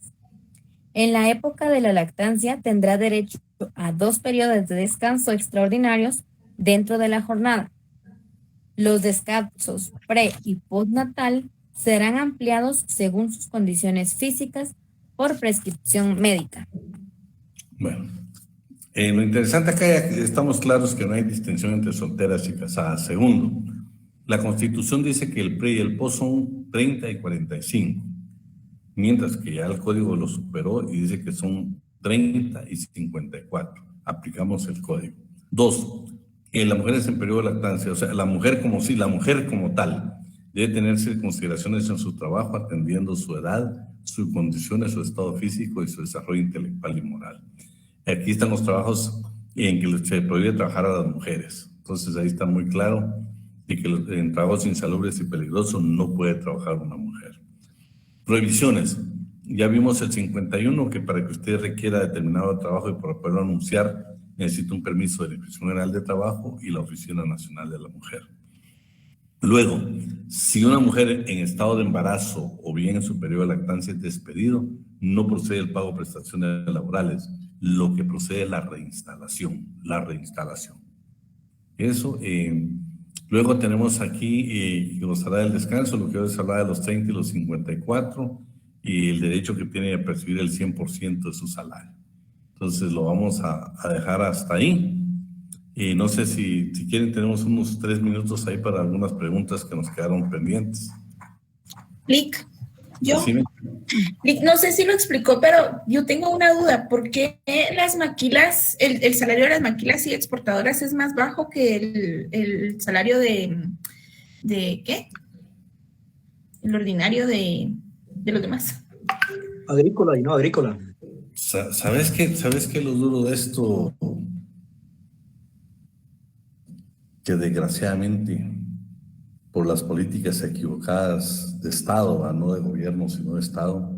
En la época de la lactancia tendrá derecho a 2 periodos de descanso extraordinarios dentro de la jornada. Los descansos pre- y postnatal serán ampliados según sus condiciones físicas por prescripción médica. Bueno, Lo interesante acá, ya que estamos claros que no hay distinción entre solteras y casadas. Segundo, la Constitución dice que el pre y el post son 30 y 45, mientras que ya el Código lo superó y dice que son 30 y 54. Aplicamos el Código. Dos, las mujeres en periodo de lactancia, o sea, la mujer como tal, debe tenerse consideraciones en su trabajo atendiendo su edad, sus condiciones, su estado físico y su desarrollo intelectual y moral. Aquí están los trabajos en que se prohíbe trabajar a las mujeres. Entonces ahí está muy claro de que en trabajos insalubres y peligrosos no puede trabajar una mujer. Prohibiciones. Ya vimos el 51, que para que usted requiera determinado trabajo y para poderlo anunciar necesita un permiso de la Inspección General de Trabajo y la Oficina Nacional de la Mujer. Luego, si una mujer en estado de embarazo o bien en su periodo de lactancia es despedido, no procede el pago de prestaciones laborales. Lo que procede es la reinstalación. Eso. Luego tenemos aquí, que nos hará del descanso, lo que hoy se habla de los 30 y los 54, y el derecho que tiene a percibir el 100% de su salario. Entonces lo vamos a dejar hasta ahí. Y no sé si quieren, tenemos unos 3 minutos ahí para algunas preguntas que nos quedaron pendientes. Lic, Decime. Lic, no sé si lo explicó, pero yo tengo una duda. ¿Por qué las maquilas, el salario de las maquilas y exportadoras es más bajo que el salario de qué? El ordinario de los demás. Agrícola y no agrícola. ¿Sabes qué lo duro de esto? Que desgraciadamente, por las políticas equivocadas de Estado, no de gobierno, sino de Estado,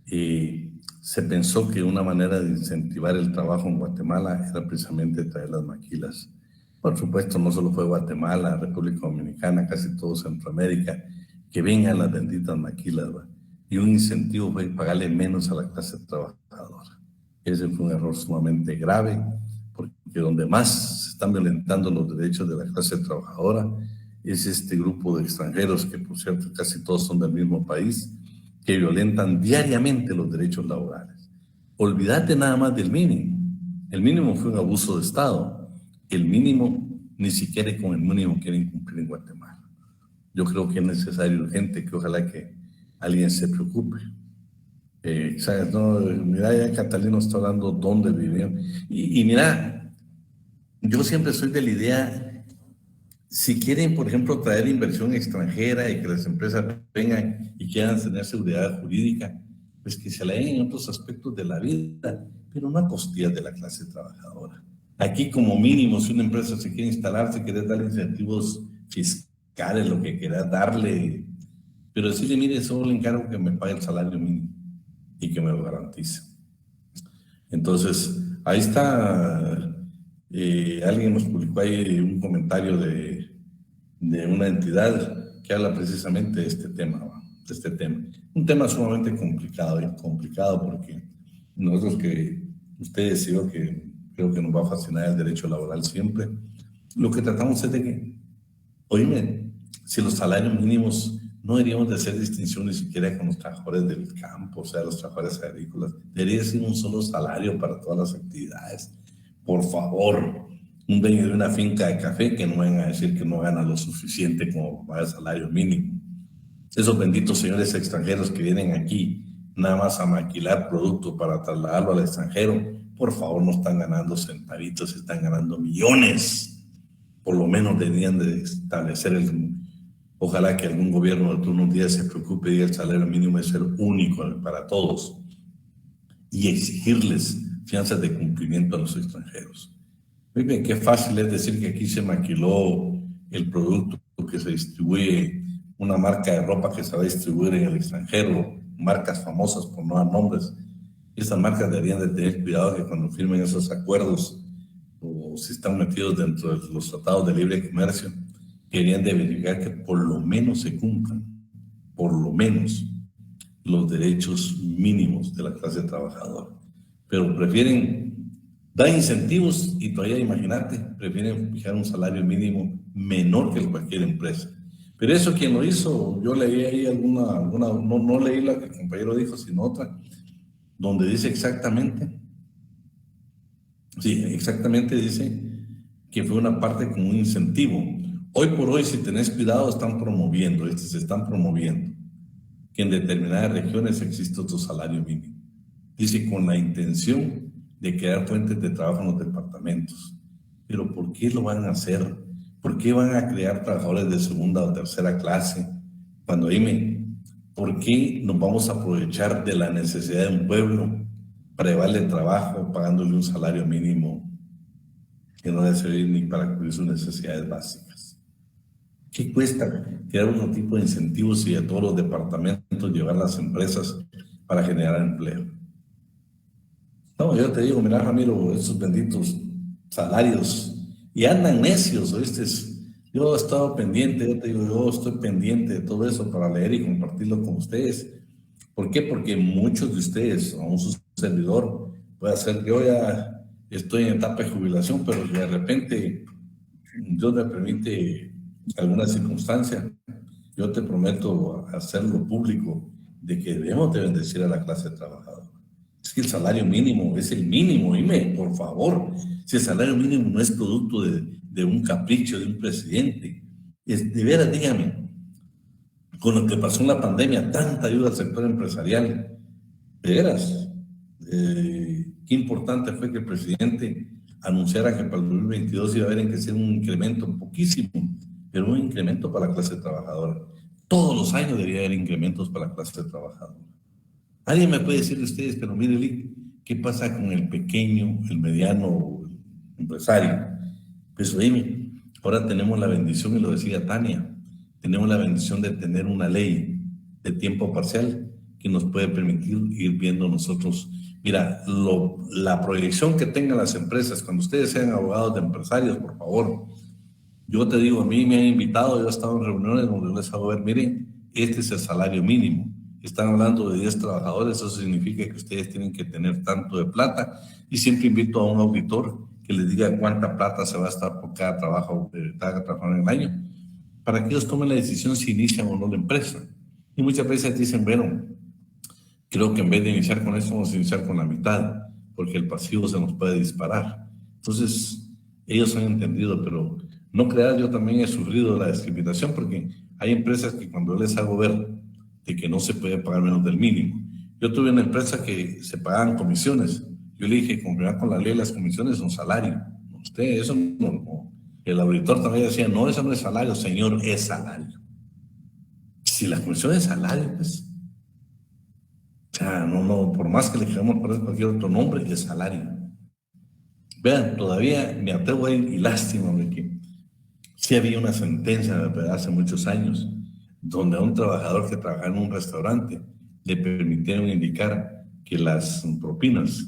se pensó que una manera de incentivar el trabajo en Guatemala era precisamente traer las maquilas. Por supuesto, no solo fue Guatemala, República Dominicana, casi todo Centroamérica, que vengan las benditas maquilas, ¿va? Y un incentivo fue pagarle menos a la clase trabajadora. Ese fue un error sumamente grave, porque donde más se están violentando los derechos de la clase trabajadora es este grupo de extranjeros, que por cierto casi todos son del mismo país, que violentan diariamente los derechos laborales. Olvídate nada más del mínimo. El mínimo fue un abuso de Estado. El mínimo, ni siquiera con el mínimo quieren cumplir en Guatemala. Yo creo que es necesario, urgente, que ojalá que alguien se preocupe. ¿Sabes? No, mira, ya Catalino está hablando dónde vivieron. Y mira, yo siempre soy de la idea, si quieren, por ejemplo, traer inversión extranjera y que las empresas vengan y quieran tener seguridad jurídica, pues que se la den en otros aspectos de la vida, pero no a costillas de la clase trabajadora. Aquí, como mínimo, si una empresa se quiere instalar, se quiere dar incentivos fiscales, lo que quiera darle, pero decirle, mire, solo le encargo que me pague el salario mínimo y que me lo garantice. Entonces, ahí está, alguien nos publicó ahí un comentario de una entidad que habla precisamente de este tema, Un tema sumamente complicado porque nosotros, que usted decidió que creo que nos va a fascinar el derecho laboral siempre, lo que tratamos es de que, oíme, si los salarios mínimos, no deberíamos de hacer distinción ni siquiera con los trabajadores del campo, o sea, los trabajadores agrícolas. Debería ser un solo salario para todas las actividades. Por favor, un dueño de una finca de café que no vengan a decir que no gana lo suficiente como para el salario mínimo. Esos benditos señores extranjeros que vienen aquí nada más a maquilar producto para trasladarlo al extranjero, por favor, no están ganando centavitos, están ganando millones. Por lo menos deberían de establecer ojalá que algún gobierno de turno un día se preocupe y diga el salario mínimo es ser único para todos y exigirles fianzas de cumplimiento a los extranjeros. Muy bien, qué fácil es decir que aquí se maquiló el producto que se distribuye, una marca de ropa que se va a distribuir en el extranjero, marcas famosas por no dar nombres. Esas marcas deberían de tener cuidado que cuando firmen esos acuerdos o si están metidos dentro de los tratados de libre comercio, querían de verificar que por lo menos se cumplan, por lo menos, los derechos mínimos de la clase trabajadora. Pero prefieren dar incentivos y todavía, imagínate, prefieren fijar un salario mínimo menor que cualquier empresa. Pero eso quien lo hizo, yo leí ahí no leí la que el compañero dijo, sino otra, donde dice exactamente Sí, exactamente dice que fue una parte como un incentivo. Hoy por hoy, si tenés cuidado, se están promoviendo que en determinadas regiones existe otro salario mínimo. Dice con la intención de crear fuentes de trabajo en los departamentos. Pero ¿por qué lo van a hacer? ¿Por qué van a crear trabajadores de segunda o tercera clase? Cuando dime, ¿por qué nos vamos a aprovechar de la necesidad de un pueblo para llevarle trabajo pagándole un salario mínimo que no debe servir ni para cubrir sus necesidades básicas? ¿Qué cuesta crear otro tipo de incentivos y a todos los departamentos llevar las empresas para generar empleo? No, yo te digo, mira, Ramiro, esos benditos salarios y andan necios, ¿oíste? Yo he estado pendiente, yo te digo, yo estoy pendiente de todo eso para leer y compartirlo con ustedes. ¿Por qué? Porque muchos de ustedes, aún su servidor, puede ser, yo ya estoy en etapa de jubilación, pero de repente Dios me permite alguna circunstancia, yo te prometo hacerlo público de que debemos de bendecir a la clase trabajadora. Es que el salario mínimo es el mínimo, dime, por favor, si el salario mínimo no es producto de un capricho de un presidente, de veras, dígame, con lo que pasó en la pandemia, tanta ayuda al sector empresarial, de veras, qué importante fue que el presidente anunciara que para el 2022 iba a haber que ser un incremento poquísimo, pero un incremento para la clase trabajadora. Todos los años debería haber incrementos para la clase trabajadora. Alguien me puede decir de ustedes, pero mire, Lick, ¿qué pasa con el pequeño, el mediano empresario? Pues dime, ahora tenemos la bendición, y lo decía Tania, tenemos la bendición de tener una ley de tiempo parcial que nos puede permitir ir viendo nosotros. Mira, la proyección que tengan las empresas, cuando ustedes sean abogados de empresarios, por favor, yo te digo, a mí me han invitado, yo he estado en reuniones donde yo les hago ver, miren, este es el salario mínimo. Están hablando de 10 trabajadores, eso significa que ustedes tienen que tener tanto de plata, y siempre invito a un auditor que les diga cuánta plata se va a estar por cada trabajador en el año, para que ellos tomen la decisión si inician o no la empresa. Y muchas veces dicen, bueno, creo que en vez de iniciar con esto, vamos a iniciar con la mitad, porque el pasivo se nos puede disparar. Entonces, ellos han entendido, pero no creas, yo también he sufrido la discriminación, porque hay empresas que cuando les hago ver de que no se puede pagar menos del mínimo. Yo tuve una empresa que se pagaban comisiones. Yo le dije, conforme con la ley, las comisiones son salario. Usted, eso no. El auditor también decía, no, eso no es salario, señor, es salario. Si la comisión es salario, pues, o sea, no, por más que le queramos poner cualquier otro nombre, es salario. Vean, todavía me atrevo a ir, y lástima de que sí había una sentencia de hace muchos años, donde a un trabajador que trabajaba en un restaurante le permitieron indicar que las propinas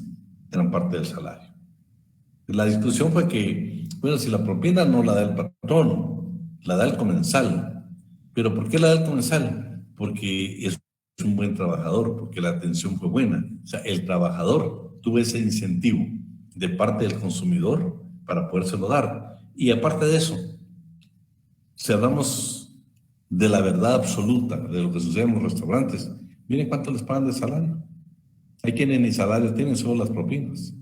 eran parte del salario. La discusión fue que, bueno, si la propina no la da el patrón, la da el comensal. ¿Pero por qué la da el comensal? Porque es un buen trabajador, porque la atención fue buena. O sea, el trabajador tuvo ese incentivo de parte del consumidor para podérselo dar. Y aparte de eso, si hablamos de la verdad absoluta de lo que sucede en los restaurantes, miren cuánto les pagan de salario. Hay quienes ni salario tienen, solo las propinas.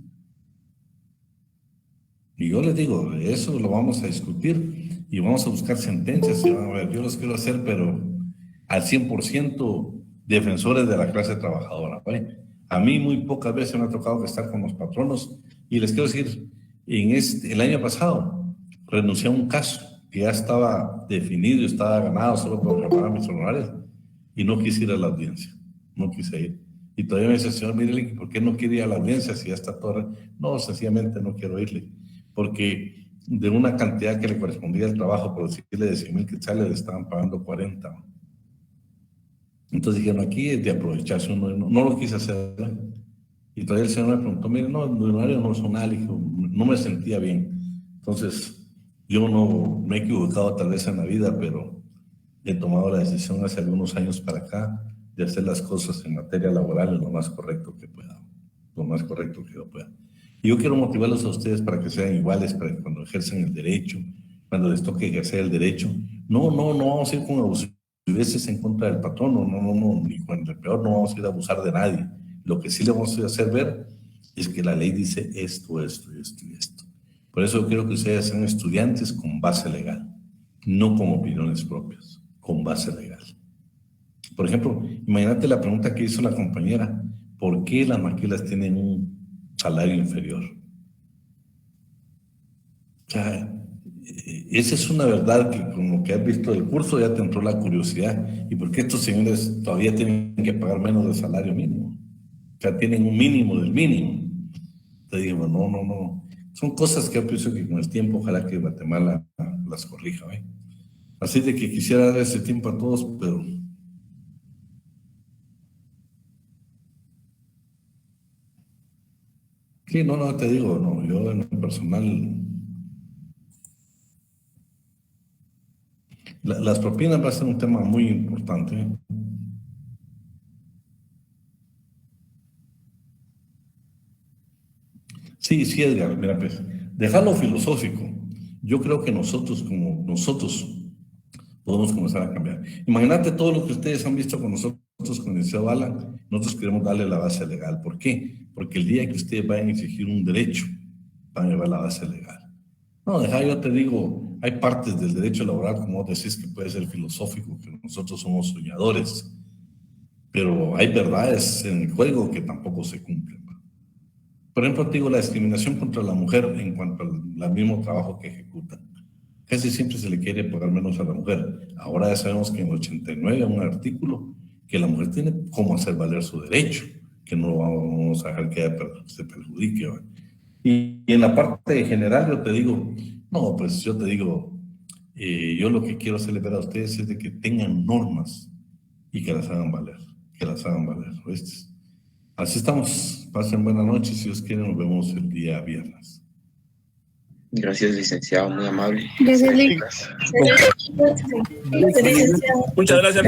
Y yo les digo, eso lo vamos a discutir y vamos a buscar sentencias. Y van a ver, yo los quiero hacer, pero al 100% defensores de la clase trabajadora, ¿vale? A mí muy pocas veces me ha tocado estar con los patronos, y les quiero decir, el año pasado renuncié a un caso que ya estaba definido y estaba ganado solo por preparar mis honorarios, y no quise ir a la audiencia, no quise ir. Y todavía me dice, señor, mire, ¿por qué no quiere ir a la audiencia si ya está todo? No, sencillamente no quiero irle, porque de una cantidad que le correspondía al trabajo, por decirle de 100,000 quetzales, le estaban pagando 40. Entonces dijeron, aquí es de aprovecharse uno, no lo quise hacer. Y todavía el señor me preguntó, mire, no, el honorario no son nada, no me sentía bien. Entonces, yo no me he equivocado tal vez en la vida, pero he tomado la decisión hace algunos años para acá de hacer las cosas en materia laboral lo más correcto que pueda, lo más correcto que yo pueda. Y yo quiero motivarlos a ustedes para que sean iguales, para que cuando ejercen el derecho, cuando les toque ejercer el derecho, no vamos a ir con abusiveces en contra del patrón, no, ni con el peor no vamos a ir a abusar de nadie. Lo que sí le vamos a hacer ver Es que la ley dice esto, esto, esto y esto. Por eso yo quiero que ustedes sean estudiantes con base legal, no con opiniones propias, con base legal. Por ejemplo, imagínate la pregunta que hizo la compañera, ¿por qué las maquilas tienen un salario inferior? O sea, esa es una verdad que con lo que has visto del curso ya te entró la curiosidad. ¿Y por qué estos señores todavía tienen que pagar menos del salario mínimo? O sea, tienen un mínimo del mínimo. Te digo, no. Son cosas que yo pienso que con el tiempo ojalá que Guatemala las corrija, ¿eh? Así de que quisiera dar ese tiempo a todos, pero... Sí, no, te digo, no, yo en lo personal... Las propinas va a ser un tema muy importante, ¿eh? Sí, Edgar, mira, pues, dejarlo filosófico. Yo creo que nosotros podemos comenzar a cambiar. Imagínate todo lo que ustedes han visto con nosotros, con el licenciado Alan, nosotros queremos darle la base legal. ¿Por qué? Porque el día que ustedes vayan a exigir un derecho, van a llevar la base legal. No, yo te digo, hay partes del derecho laboral, como vos decís, que puede ser filosófico, que nosotros somos soñadores, pero hay verdades en el juego que tampoco se cumplen. Por ejemplo, te digo, la discriminación contra la mujer en cuanto al mismo trabajo que ejecutan. Casi siempre se le quiere pagar menos a la mujer. Ahora ya sabemos que en el 89 hay un artículo que la mujer tiene cómo hacer valer su derecho, que no vamos a dejar que se perjudique. ¿Verdad? Y en la parte general yo te digo, yo lo que quiero hacerle ver a ustedes es de que tengan normas y que las hagan valer, ¿oíste? Así estamos. Pasen buenas noches. Si Dios quiere, nos vemos el día viernes. Gracias, licenciado. Muy amable. Gracias, licenciado. Muchas gracias.